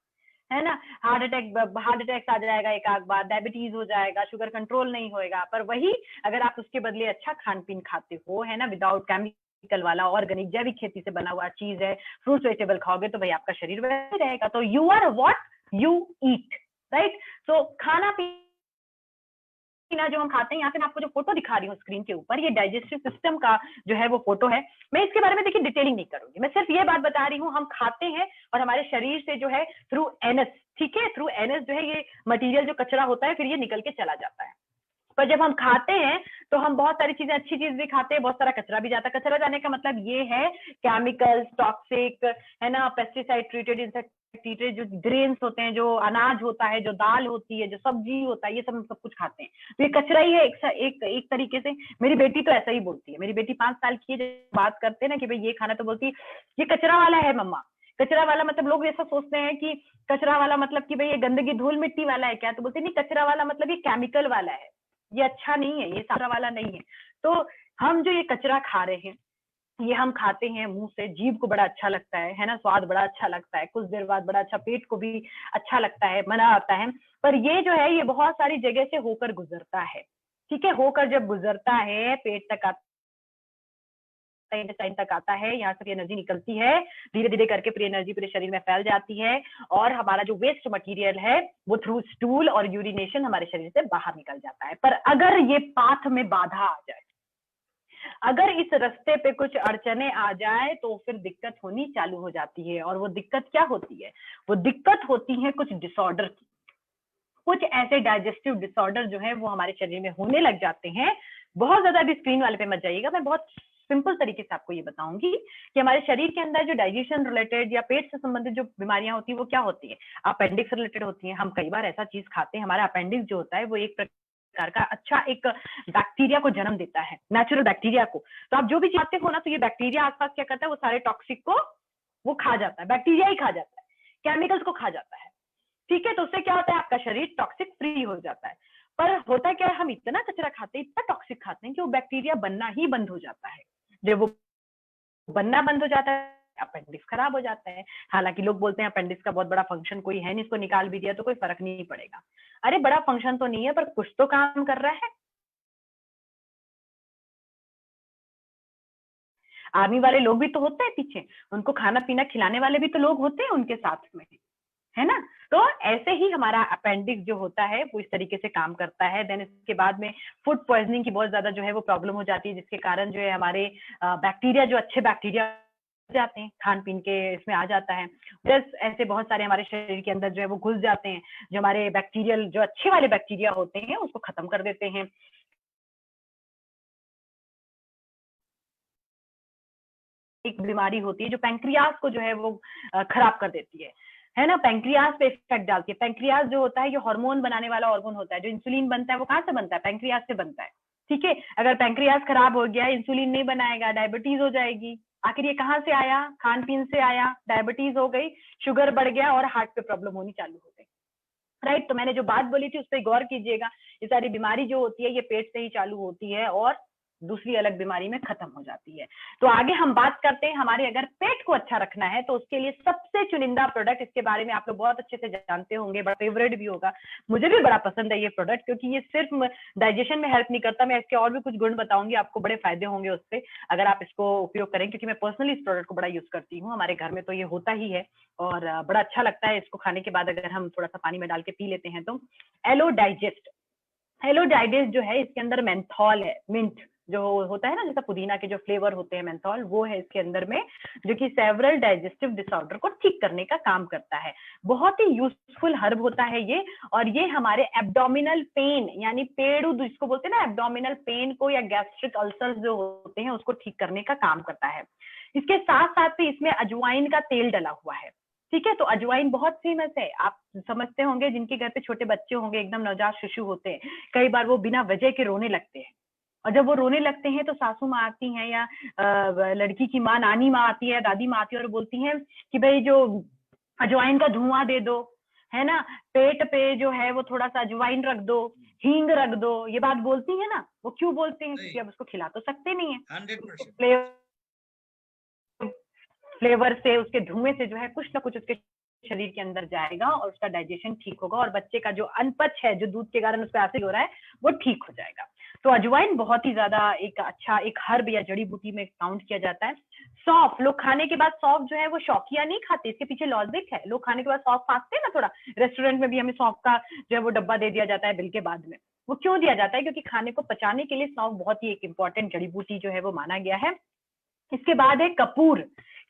है ना। हार्ट अटैक आ जाएगा एक आध बार, डायबिटीज हो जाएगा, शुगर कंट्रोल नहीं होएगा। पर वही अगर आप उसके बदले अच्छा खान पीन खाते हो, है ना, विदाउट केमिकल वाला, ऑर्गेनिक जैविक खेती से बना हुआ चीज है, फ्रूट्स वेजिटेबल खाओगे तो भाई आपका शरीर वैसे रहेगा। तो you are what you eat, right. तो खाना पीना जो हम खाते हैं, यहाँ पे मैं आपको जो फोटो दिखा रही हूँ स्क्रीन के ऊपर, ये डाइजेस्टिव सिस्टम का जो है वो फोटो है। मैं इसके बारे में देखिए डिटेलिंग नहीं करूंगी, मैं सिर्फ ये बात बता रही हूँ, हम खाते हैं और हमारे शरीर से जो है थ्रू एनस, ठीक है, थ्रू एनस जो है ये मटेरियल जो कचरा होता है फिर ये निकल के चला जाता है। पर जब हम खाते हैं तो हम बहुत सारी चीजें, अच्छी चीज भी खाते हैं, बहुत सारा कचरा भी जाता है। कचरा जाने का मतलब ये है केमिकल्स, टॉक्सिक, है ना, पेस्टिसाइड ट्रीटेड, इंसेक्ट ट्रीटेड जो ग्रेन्स होते हैं, जो अनाज होता है, जो दाल होती है, जो सब्जी होता है, ये सब हम सब कुछ खाते हैं। तो ये कचरा ही है एक तरीके से। मेरी बेटी तो ऐसा ही बोलती है, मेरी बेटी 5 साल की है, जब बात करते हैं ना कि भाई ये खाना, तो बोलती है ये कचरा वाला है मम्मा। कचरा वाला मतलब लोग ऐसा सोचते हैं कि कचरा वाला मतलब कि भाई ये गंदगी धूल मिट्टी वाला है क्या, तो बोलते नहीं, कचरा वाला मतलब ये केमिकल वाला है, ये अच्छा नहीं है, ये सारा वाला नहीं है। तो हम जो ये कचरा खा रहे हैं, ये हम खाते हैं मुंह से, जीभ को बड़ा अच्छा लगता है ना, स्वाद बड़ा अच्छा लगता है, कुछ देर बाद बड़ा अच्छा पेट को भी अच्छा लगता है, मजा आता है। पर ये जो है ये बहुत सारी जगह से होकर गुजरता है, ठीक है। होकर जब गुजरता है, पेट तक आता है, इंटेस्टाइन तक आता है, यहाँ से एनर्जी निकलती है, धीरे धीरे करके पूरी एनर्जी पूरे शरीर में फैल जाती है, और हमारा जो वेस्ट मटेरियल है वो थ्रू स्टूल और यूरिनेशन हमारे शरीर से बाहर निकल जाता है। पर अगर ये पाथ में बाधा आ जाए, अगर इस रास्ते पे कुछ अड़चने आ जाए, तो फिर दिक्कत होनी चालू हो जाती है। और वो दिक्कत क्या होती है? वो दिक्कत होती है कुछ डिसऑर्डर की। कुछ ऐसे डाइजेस्टिव डिसऑर्डर जो है वो हमारे शरीर में होने लग जाते हैं। बहुत ज्यादा भी स्क्रीन वाले पे मत जाइएगा, मैं बहुत सिंपल तरीके से आपको ये बताऊंगी कि हमारे शरीर के अंदर जो डाइजेशन रिलेटेड या पेट से संबंधित जो बीमारियां होती है वो क्या होती है? अपेंडिक्स रिलेटेड होती है। हम कई बार ऐसा चीज खाते हैं, हमारा अपेंडिक्स जो होता है वो एक प्रकार का अच्छा एक बैक्टीरिया को जन्म देता है, नेचुरल बैक्टीरिया को। तो आप जो भी खाते हो ना, तो ये बैक्टीरिया आसपास क्या करता है, वो सारे टॉक्सिक को वो खा जाता है, बैक्टीरिया ही खा जाता है, केमिकल्स को खा जाता है, ठीक है। तो उससे क्या होता है, आपका शरीर टॉक्सिक फ्री हो जाता है। पर होता क्या है, हम इतना कचरा खाते हैं, इतना टॉक्सिक खाते हैं कि वो बैक्टीरिया बनना ही बंद हो जाता है। जब वो बनना बंद हो जाता है, अपेंडिक्स खराब हो जाता है। हालांकि लोग बोलते हैं अपेंडिक्स का बहुत बड़ा फंक्शन कोई है नहीं, इसको निकाल भी दिया तो कोई फर्क नहीं पड़ेगा। अरे बड़ा फंक्शन तो नहीं है, पर कुछ तो काम कर रहा है। आर्मी वाले लोग भी तो होते हैं पीछे, उनको खाना पीना खिलाने वाले भी तो लोग होते हैं उनके साथ में, है ना। तो ऐसे ही हमारा अपेंडिक्स जो होता है वो इस तरीके से काम करता है। देन इसके बाद में फूड पॉइजनिंग की बहुत ज्यादा जो है वो प्रॉब्लम हो जाती है, जिसके कारण जो है हमारे बैक्टीरिया, जो अच्छे बैक्टीरिया जाते हैं, खान पीन के इसमें आ जाता है। बस ऐसे बहुत सारे हमारे शरीर के अंदर जो है वो घुस जाते हैं, जो हमारे बैक्टीरियल, जो अच्छे वाले बैक्टीरिया होते हैं उसको खत्म कर देते हैं। एक बीमारी होती है जो पैंक्रियास को जो है वो खराब कर देती है ना, पैंक्रियास पे इफेक्ट डालती है। पैंक्रियास जो होता है ये हार्मोन बनाने वाला ऑर्गन होता है, जो इंसुलिन बनता है वो कहाँ से बनता है, पैंक्रियास से बनता है, ठीक है। अगर पैंक्रियास खराब हो गया, इंसुलिन नहीं बनाएगा, डायबिटीज हो जाएगी। आखिर ये कहाँ से आया? खान पीन से आया, डायबिटीज हो गई, शुगर बढ़ गया और हार्ट पे प्रॉब्लम होनी चालू हो गई, राइट। तो मैंने जो बात बोली थी उस पर गौर कीजिएगा। ये सारी बीमारी जो होती है ये पेट से ही चालू होती है और दूसरी अलग बीमारी में खत्म हो जाती है। तो आगे हम बात करते हैं, हमारे अगर पेट को अच्छा रखना है तो उसके लिए सबसे चुनिंदा प्रोडक्ट, इसके बारे में आप लोग बहुत अच्छे से जानते होंगे, बड़ा फेवरेट भी होगा, मुझे भी बड़ा पसंद है ये प्रोडक्ट, क्योंकि ये सिर्फ डाइजेशन में हेल्प नहीं करता, मैं इसके और भी कुछ गुण बताऊंगी, आपको बड़े फायदे होंगे उससे अगर आप इसको उपयोग करें, क्योंकि मैं पर्सनली इस प्रोडक्ट को बड़ा यूज करती हूँ, हमारे घर में तो ये होता ही है और बड़ा अच्छा लगता है इसको खाने के बाद अगर हम थोड़ा सा पानी में डाल के पी लेते हैं तो। एलो डाइजेस्ट, हेलो डाइजेस्ट जो है इसके अंदर मेंथॉल है, मिंट जो होता है ना, जैसा पुदीना के जो फ्लेवर होते हैं, मेंथॉल वो है इसके अंदर में, जो कि सेवरल डाइजेस्टिव डिसऑर्डर को ठीक करने का काम करता है। बहुत ही यूजफुल हर्ब होता है ये, और ये हमारे एब्डोमिनल पेन, यानी पेड़ू जिसको बोलते हैं ना, एब्डोमिनल पेन को या गैस्ट्रिक अल्सर्स जो होते हैं उसको ठीक करने का काम करता है। इसके साथ साथ भी इसमें अजवाइन का तेल डला हुआ है, ठीक है। तो अजवाइन बहुत फेमस है, आप समझते होंगे, जिनके घर पे छोटे बच्चे होंगे, एकदम नवजात शिशु होते हैं, कई बार वो बिना वजह के रोने लगते हैं, और जब वो रोने लगते हैं तो सासू माँ आती हैं या लड़की की माँ, नानी माँ आती है, दादी माँ आती है और बोलती हैं कि भाई जो अजवाइन का धुआं दे दो, है ना, पेट पे जो है वो थोड़ा सा अजवाइन रख दो, हींग रख दो, ये बात बोलती है ना, वो क्यों बोलते हैं? क्योंकि अब उसको खिला तो सकते नहीं है, 100%। फ्लेवर से, उसके धुएं से जो है कुछ ना कुछ उसके शरीर के अंदर जाएगा और उसका डाइजेशन ठीक होगा और बच्चे का जो अनपच है, जो दूध के कारण उसका एसिड हो रहा है, वो ठीक हो जाएगा। तो अजवाइन बहुत ही ज्यादा एक अच्छा एक हर्ब या जड़ी बूटी में काउंट किया जाता है। सौंफ, लोग खाने के बाद सौंफ जो है वो शौकिया नहीं खाते, इसके पीछे लॉजिक है। लोग खाने के बाद सौंफ फाँकते हैं ना थोड़ा, रेस्टोरेंट में भी हमें सौंफ का जो है वो डब्बा दे दिया जाता है बिल के बाद में। वो क्यों दिया जाता है? क्योंकि खाने को पचाने के लिए सौंफ बहुत ही एक इंपॉर्टेंट जड़ी बूटी जो है वो माना गया है। इसके बाद है कपूर,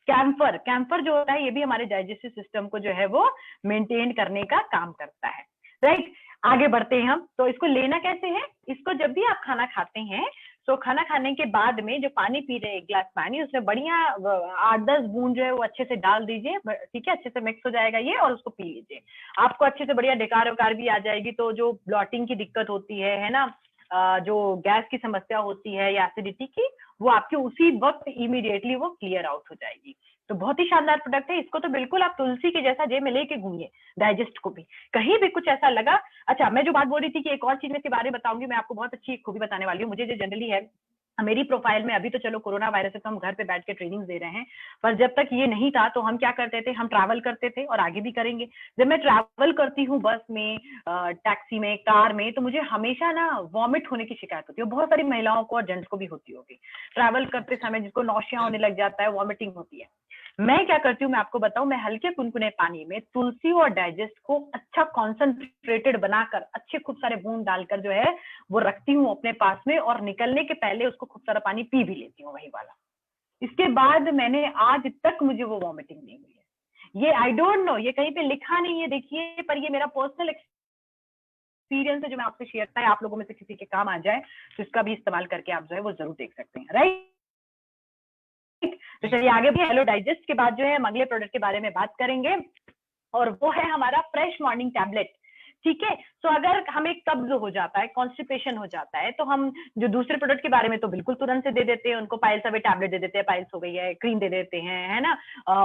कैम्फर। कैम्फर जो होता है ये भी हमारे डाइजेस्टिव सिस्टम को जो है वो मेंटेन करने का काम करता है, राइट। आगे बढ़ते हैं हम। तो इसको लेना कैसे है? इसको जब भी आप खाना खाते हैं तो खाना खाने के बाद में जो पानी पी रहे हैं, एक गिलास पानी, उसमें बढ़िया 8-10 बूंद जो है वो अच्छे से डाल दीजिए, ठीक है, अच्छे से मिक्स हो जाएगा ये, और उसको पी लीजिए। आपको अच्छे से बढ़िया डकार वकार भी आ जाएगी। तो जो ब्लॉटिंग की दिक्कत होती है ना, जो गैस की समस्या होती है या एसिडिटी की, वो आपके उसी वक्त इमीडिएटली वो क्लियर आउट हो जाएगी। तो बहुत ही शानदार प्रोडक्ट है। इसको तो बिल्कुल आप तुलसी के जैसा जेब में लेके घूमिए, डाइजेस्ट को भी। कहीं भी कुछ ऐसा लगा, अच्छा मैं जो बात बोल रही थी कि एक और चीज में इसके बारे में बताऊंगी, मैं आपको बहुत अच्छी खूबी बताने वाली हूँ। मुझे जो जनरली है मेरी प्रोफाइल में, अभी तो चलो कोरोना वायरस है तो हम घर पे बैठ के ट्रेनिंग दे रहे हैं, पर जब तक ये नहीं था तो हम क्या करते थे, हम ट्रैवल करते थे और आगे भी करेंगे। जब मैं ट्रैवल करती हूँ बस में, टैक्सी में, कार में, तो मुझे हमेशा ना वॉमिट होने की शिकायत होती है। बहुत सारी महिलाओं को और जेंट्स को भी होती होगी ट्रैवल करते समय, जिसको नौशिया होने लग जाता है, वॉमिटिंग होती है। मैं क्या करती हूँ, मैं आपको बताऊं, मैं हल्के कुनकुने पानी में तुलसी और डाइजेस्ट को अच्छा कॉन्सेंट्रेटेड बनाकर, अच्छे खूब सारे बूंद डालकर जो है वो रखती हूँ अपने पास में, और निकलने के पहले उसको खूब सारा पानी पी भी लेती हूँ, वही वाला। इसके बाद मैंने आज तक मुझे वो वॉमिटिंग नहीं हुई है। ये आई डोंट नो, ये कहीं पे लिखा नहीं है देखिए, पर ये मेरा पर्सनल एक्सपीरियंस है जो मैं आपसे शेयर करता है। आप लोगों में से किसी के काम आ जाए तो इसका भी इस्तेमाल करके आप जो है वो जरूर देख सकते हैं, राइट। तो चलिए आगे भी, हेलो डाइजेस्ट के बाद जो है हम अगले प्रोडक्ट के बारे में बात करेंगे, और वो है हमारा फ्रेश मॉर्निंग टैबलेट। ठीक है, तो अगर हमें कब्ज हो जाता है, कॉन्स्टिपेशन हो जाता है, तो हम जो दूसरे प्रोडक्ट के बारे में तो बिल्कुल तुरंत से दे देते हैं उनको, पाइल्स अवे टैबलेट दे देते हैं, पाइल्स हो गई है, क्रीम दे देते हैं, है ना,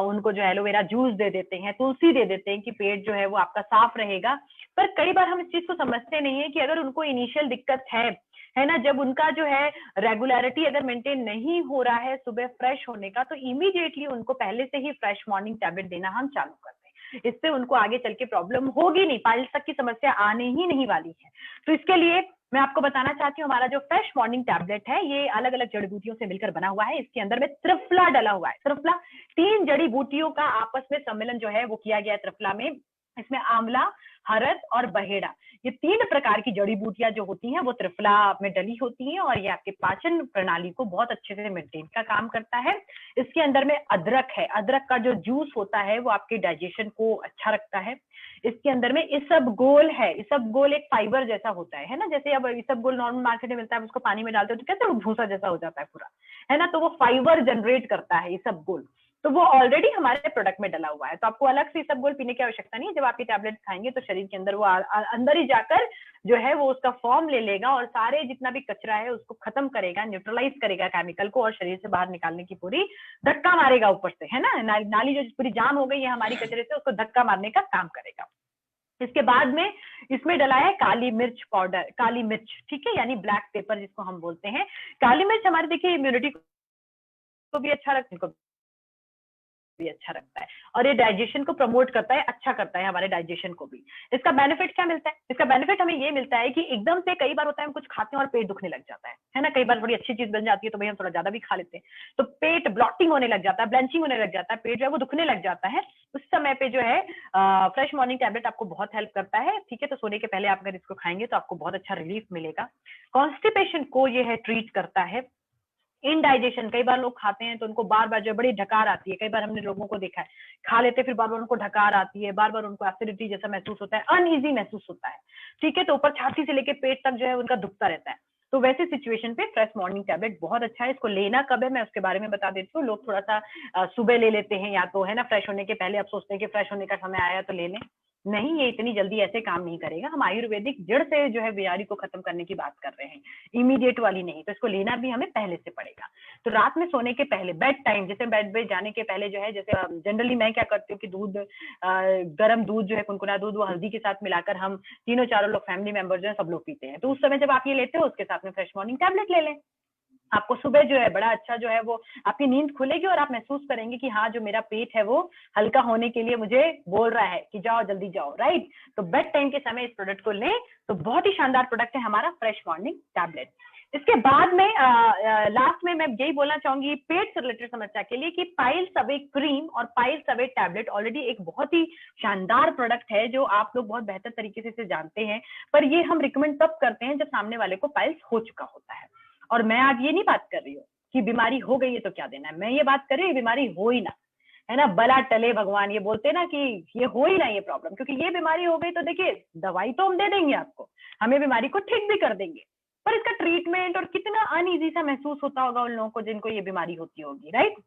उनको जो एलोवेरा जूस दे देते हैं, तुलसी दे देते हैं कि पेट जो है वो आपका साफ रहेगा। पर कई बार हम इस चीज को समझते नहीं है कि अगर उनको इनिशियल दिक्कत है ना, जब उनका जो है रेगुलरिटी अगर मेंटेन नहीं हो रहा है सुबह फ्रेश होने का, तो इमीडिएटली उनको पहले से ही फ्रेश मॉर्निंग टैबलेट देना हम चालू कर दें। इससे उनको आगे चल के प्रॉब्लम होगी नहीं, पाइल्स तक की समस्या आने ही नहीं वाली है। तो इसके लिए मैं आपको बताना चाहती हूँ, हमारा जो फ्रेश मॉर्निंग टैबलेट है ये अलग अलग जड़ी बूटियों से मिलकर बना हुआ है। इसके अंदर में त्रिफला डला हुआ है। त्रिफला 3 जड़ी बूटियों का आपस में सम्मेलन जो है वो किया गया है त्रिफला में। इसमें आंवला, हरद और बहेड़ा, ये 3 प्रकार की जड़ी बूटियां जो होती हैं वो त्रिफला में डली होती हैं, और ये आपके पाचन प्रणाली को बहुत अच्छे से मेंटेन का काम करता है। इसके अंदर में अदरक है, अदरक का जो जूस होता है वो आपके डाइजेशन को अच्छा रखता है। इसके अंदर में इसबगोल है, इसबगोल एक फाइबर जैसा होता है ना, जैसे अब इसबगोल नॉर्मल मार्केट में मिलता है, उसको पानी में डालते हो तो कैसे वो भूसा जैसा हो जाता है पूरा, है ना, तो वो फाइबर जनरेट करता है इसबगोल। तो वो ऑलरेडी हमारे प्रोडक्ट में डला हुआ है, तो आपको अलग से इसबगोल पीने की आवश्यकता नहीं है। जब आप ये टैबलेट खाएंगे तो शरीर के अंदर वो अंदर ही जाकर जो है वो उसका फॉर्म ले लेगा और सारे जितना भी कचरा है उसको खत्म करेगा, न्यूट्रलाइज करेगा केमिकल को, और शरीर से बाहर निकालने की पूरी धक्का मारेगा ऊपर से, है ना, नाली जो पूरी जाम हो गई है हमारी कचरे से, उसको धक्का मारने का काम करेगा। इसके बाद में इसमें डला है काली मिर्च पाउडर, काली मिर्च, ठीक है, यानी ब्लैक पेपर जिसको हम बोलते हैं। काली मिर्च हमारे देखिए इम्यूनिटी को भी अच्छा रखने को भी अच्छा रखता है, और ये डाइजेशन को प्रमोट करता है, अच्छा करता है हमारे डाइजेशन को भी। इसका बेनिफिट क्या मिलता है? इसका बेनिफिट हमें ये मिलता है कि एकदम से कई बार होता है हम कुछ खाते हैं और पेट दुखने लग जाता है ना, कई बार बड़ी अच्छी चीज बन जाती है तो भाई हम थोड़ा ज्यादा भी खा लेते हैं, तो पेट ब्लॉटिंग होने लग जाता है, ब्लैंचिंग होने लग जाता है, पेट जो है वो दुखने लग जाता है। उस समय पे जो है फ्रेश मॉर्निंग टैबलेट आपको बहुत हेल्प करता है, ठीक है। तो सोने के पहले आप अगर इसको खाएंगे तो आपको बहुत अच्छा रिलीफ मिलेगा। कॉन्स्टिपेशन को ये है ट्रीट करता है। इनडाइजेशन, कई बार लोग खाते हैं तो उनको बार बार जो बड़ी ढकार आती है, कई बार हमने लोगों को देखा है खा लेते फिर बार बार उनको ढकार आती है, बार बार उनको एसिडिटी जैसा महसूस होता है, अनईजी महसूस होता है, ठीक है, तो ऊपर छाती से लेके पेट तक जो है उनका दुखता रहता है। तो वैसे सिचुएशन पे फ्रेश मॉर्निंग टैबलेट बहुत अच्छा है। इसको लेना कब है मैं उसके बारे में बता देती हूँ। लोग थोड़ा सा सुबह ले लेते हैं, या तो है ना फ्रेश होने के पहले, अब सोचते हैं कि फ्रेश होने का समय आया तो ले लें, नहीं, ये इतनी जल्दी ऐसे काम नहीं करेगा। हम आयुर्वेदिक जड़ से जो है बीमारी को खत्म करने की बात कर रहे हैं, इमीडिएट वाली नहीं। तो इसको लेना भी हमें पहले से पड़ेगा। तो रात में सोने के पहले, बेड टाइम, जैसे बेड पे जाने के पहले जो है, जैसे जनरली मैं क्या करती हूँ कि दूध, गर्म दूध जो है, कुनकुना दूध, वो हल्दी के साथ मिलाकर हम तीनों चारों लोग, फैमिली मेंबर जो है, सब लोग पीते हैं। तो उस समय जब आप ये लेते हो, उसके साथ में फ्रेश मॉर्निंग टैबलेट ले लें। आपको सुबह जो है बड़ा अच्छा जो है वो आपकी नींद खुलेगी और आप महसूस करेंगे कि हाँ, जो मेरा पेट है वो हल्का होने के लिए मुझे बोल रहा है कि जाओ जल्दी जाओ, राइट। तो बेड टाइम के समय इस प्रोडक्ट को लें तो बहुत ही शानदार प्रोडक्ट है हमारा फ्रेश मॉर्निंग टैबलेट। इसके बाद में लास्ट में मैं यही बोलना चाहूंगी पेट से रिलेटेड समस्या के लिए कि पाइल्स अवे क्रीम और पाइल्स अवे टैबलेट ऑलरेडी एक बहुत ही शानदार प्रोडक्ट है जो आप लोग बहुत बेहतर तरीके से इसे जानते हैं। पर ये हम रिकमेंड तब करते हैं जब सामने वाले को पाइल्स हो चुका होता है। और मैं आज ये नहीं बात कर रही हूँ कि बीमारी हो गई है तो क्या देना है, मैं ये बात कर रही हूँ बीमारी हो ही ना, है ना, बला टले भगवान, ये बोलते ना कि ये हो ही ना ये प्रॉब्लम। क्योंकि ये बीमारी हो गई तो देखिए दवाई तो हम दे देंगे आपको, हमें बीमारी को ठीक भी कर देंगे, पर इसका ट्रीटमेंट और कितना अनईजी सा महसूस होता होगा उन लोगों को जिनको ये बीमारी होती होगी, राइट।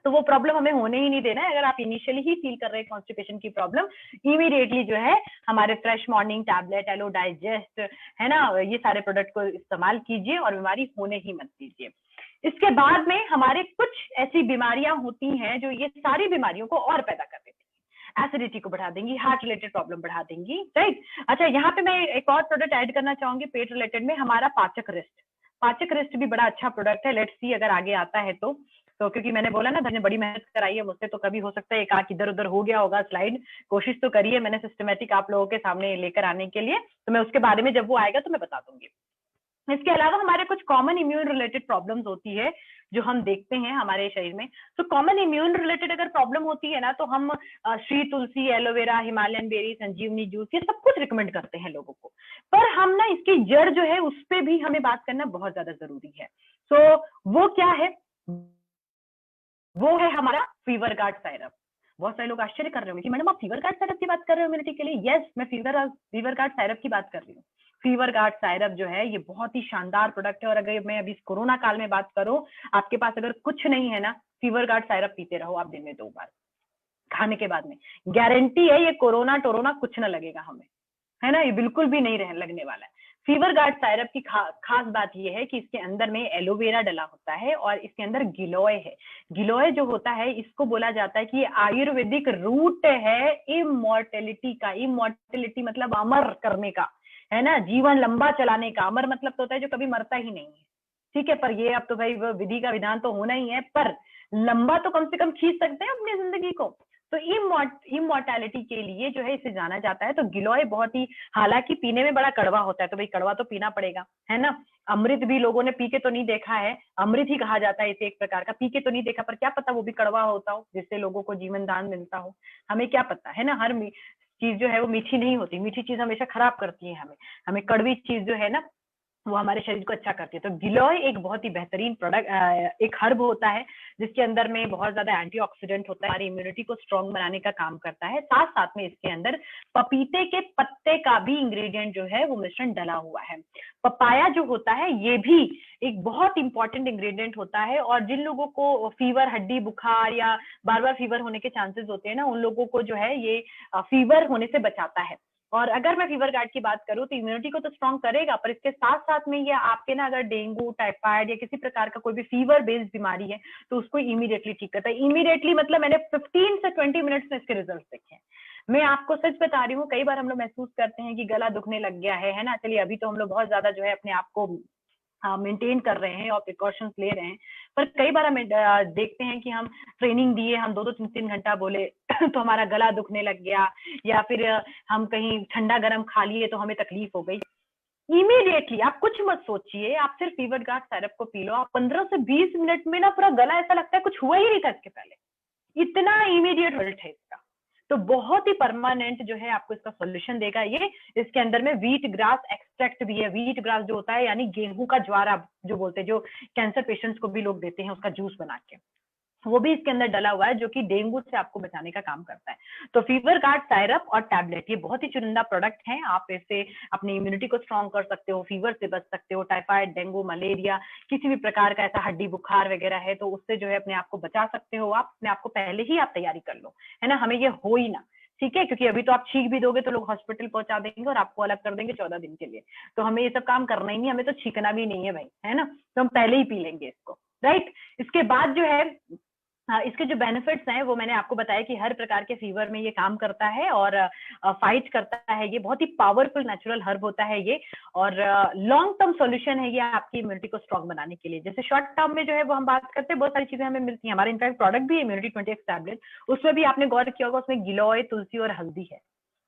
तो वो प्रॉब्लम हमें होने ही नहीं देना है। अगर आप इनिशियली ही फील कर रहे हैं कॉन्स्टिपेशन की प्रॉब्लम, इमीडिएटली जो है हमारे fresh morning tablet, aloe digest, है ना, ये सारे प्रोडक्ट को इस्तेमाल कीजिए और बीमारी होने ही मत दीजिए। इसके बाद में हमारे कुछ ऐसी बीमारियां होती हैं जो ये सारी बीमारियों को और पैदा कर देती हैं, एसिडिटी को बढ़ा देंगी, हार्ट रिलेटेड प्रॉब्लम बढ़ा देंगी, राइट। अच्छा, यहाँ पे मैं एक और प्रोडक्ट ऐड करना चाहूंगी पेट रिलेटेड में, हमारा पाचक रिस्ट। पाचक रिस्ट भी बड़ा अच्छा प्रोडक्ट है, लेट्स सी अगर आगे आता है तो क्योंकि मैंने बोला ना, मैंने बड़ी मेहनत कराई है मुझसे, तो कभी हो सकता है एक आंख इधर उधर हो गया होगा स्लाइड, कोशिश तो करी है मैंने सिस्टमेटिक आप लोगों के सामने लेकर आने के लिए, तो मैं उसके बारे में जब वो आएगा तो मैं बता दूंगी। इसके अलावा हमारे कुछ कॉमन इम्यून रिलेटेड प्रॉब्लम्स होती है जो हम देखते हैं हमारे शरीर में। तो कॉमन इम्यून रिलेटेड अगर प्रॉब्लम होती है ना, तो हम श्री तुलसी, एलोवेरा, हिमालयन बेरी, संजीवनी जूस, ये सब कुछ रिकमेंड करते हैं लोगों को। पर हम ना इसकी जड़ जो है उस पर भी हमें बात करना बहुत ज्यादा जरूरी है। तो वो क्या है? वो है हमारा फीवर गार्ड सायरप। बहुत सारे लोग आश्चर्य कर रहे होंगे कि मैडम आप फीवर गार्ड सायरप की बात कर रहे हो इम्यूनिटी के लिए। यस, मैं फीवर गार्ड सायरप की बात कर रही हूँ। फीवर गार्ड सायरप जो है ये बहुत ही शानदार प्रोडक्ट है। और अगर मैं अभी कोरोना काल में बात करूं, आपके पास अगर कुछ नहीं है ना, फीवर गार्ड सायरप पीते रहो आप दिन में 2 बार खाने के बाद में। गारंटी है ये कोरोना टोरोना कुछ ना लगेगा हमें, है ना, ये बिल्कुल भी नहीं लगने वाला है। फीवर गार्ड सायरप की खास बात यह है कि इसके अंदर में एलोवेरा डला होता है और इसके अंदर गिलोय है। गिलोय जो होता है इसको बोला जाता है कि ये आयुर्वेदिक रूट है इमॉर्टेलिटी का। इमॉर्टेलिटी मतलब अमर करने का, है ना, जीवन लंबा चलाने का। अमर मतलब तो होता है जो कभी मरता ही नहीं है, ठीक है। पर ये अब तो भाई विधि का विधान तो होना ही है, पर लंबा तो कम से कम खींच सकते हैं अपनी जिंदगी को। तो इमॉर्टैलिटी के लिए जो है इसे जाना जाता है। तो गिलोय बहुत ही, हालांकि पीने में बड़ा कड़वा होता है, तो भाई कड़वा तो पीना पड़ेगा, है ना। अमृत भी लोगों ने पी के तो नहीं देखा है, अमृत ही कहा जाता है इसे एक प्रकार का, पी के तो नहीं देखा, पर क्या पता वो भी कड़वा होता हो जिससे लोगों को जीवन दान मिलता हो, हमें क्या पता, है ना। हर चीज जो है वो मीठी नहीं होती, मीठी चीज हमेशा खराब करती है हमें, हमें कड़वी चीज जो है ना वो हमारे शरीर को अच्छा करती है। तो गिलोय एक बहुत ही बेहतरीन प्रोडक्ट, एक हर्ब होता है जिसके अंदर में बहुत ज्यादा एंटीऑक्सीडेंट होता है, हमारी इम्यूनिटी को स्ट्रॉन्ग बनाने का काम करता है। साथ साथ में इसके अंदर पपीते के पत्ते का भी इंग्रेडिएंट जो है वो मिश्रण डला हुआ है। पपाया जो होता है ये भी एक बहुत इंपॉर्टेंट इंग्रेडिएंट होता है, और जिन लोगों को फीवर, हड्डी बुखार या बार बार फीवर होने के चांसेस होते हैं ना, उन लोगों को जो है ये फीवर होने से बचाता है। और अगर मैं फीवर गार्ड की बात करूं तो इम्यूनिटी को तो स्ट्रॉन्ग करेगा, पर इसके साथ साथ में ये आपके ना अगर डेंगू, टाइफाइड या किसी प्रकार का कोई भी फीवर बेस्ड बीमारी है तो उसको इमीडिएटली ठीक करता है। इमीडिएटली मतलब मैंने 15 से 20 मिनट्स में इसके रिजल्ट देखे हैं। मैं आपको सच बता रही हूँ, कई बार हम लोग महसूस करते हैं कि गला दुखने लग गया है ना। चलिए अभी तो हम लोग बहुत ज्यादा जो है अपने आप को मेंटेन कर रहे हैं और प्रिकॉशंस ले रहे हैं, पर कई बार हम देखते हैं कि हम ट्रेनिंग दिए, हम 2-2, 3-3 घंटा बोले तो हमारा गला दुखने लग गया, या फिर हम कहीं ठंडा गर्म खा लिए तो हमें तकलीफ हो गई। इमीडिएटली आप कुछ मत सोचिए, आप सिर्फ फीवर गार्ड सायरप को पी लो, आप 15 से 20 मिनट में ना पूरा गला ऐसा लगता है कुछ हुआ ही नहीं था इसके पहले, इतना इमीडिएट रिजल्ट है इसका। तो बहुत ही परमानेंट जो है आपको इसका सॉल्यूशन देगा ये। इसके अंदर में व्हीट ग्रास एक्सट्रैक्ट भी है। व्हीट ग्रास जो होता है यानी गेहूं का ज्वार आप जो बोलते हैं, जो कैंसर पेशेंट्स को भी लोग देते हैं उसका जूस बना के, वो भी इसके अंदर डला हुआ है जो कि डेंगू से आपको बचाने का काम करता है। तो फीवर गार्ड सायरप और टैबलेट ये बहुत ही चुनिंदा प्रोडक्ट हैं। आप इससे अपनी इम्यूनिटी को स्ट्रॉन्ग कर सकते हो, फीवर से बच सकते हो, टाइफाइड, डेंगू, मलेरिया, किसी भी प्रकार का ऐसा हड्डी बुखार वगैरह है तो उससे जो है अपने आप को बचा सकते हो। आप अपने आप को पहले ही आप तैयारी कर लो, है ना, हमें ये हो ही ना। ठीक है, क्योंकि अभी तो आप छींक भी दोगे तो लोग हॉस्पिटल पहुंचा देंगे और आपको अलग कर देंगे 14 दिन के लिए। तो हमें ये सब काम करना ही नहीं, हमें तो छींकना भी नहीं है भाई, है ना, तो हम पहले ही पी लेंगे इसको, राइट। इसके बाद जो है इसके जो बेनिफिट्स हैं वो मैंने आपको बताया कि हर प्रकार के फीवर में ये काम करता है और फाइट करता है। ये बहुत ही पावरफुल नेचुरल हर्ब होता है ये, और लॉन्ग टर्म सॉल्यूशन है ये आपकी इम्यूनिटी को स्ट्रॉन्ग बनाने के लिए। जैसे शॉर्ट टर्म में जो है वो हम बात करते हैं, बहुत सारी चीजें हमें मिलती हैं, हमारे इनफैक्ट प्रोडक्ट भी है इम्यूनिटी 20x टैबलेट, उसमें भी आपने गौर किया होगा उसमें गिलोय, तुलसी और हल्दी है,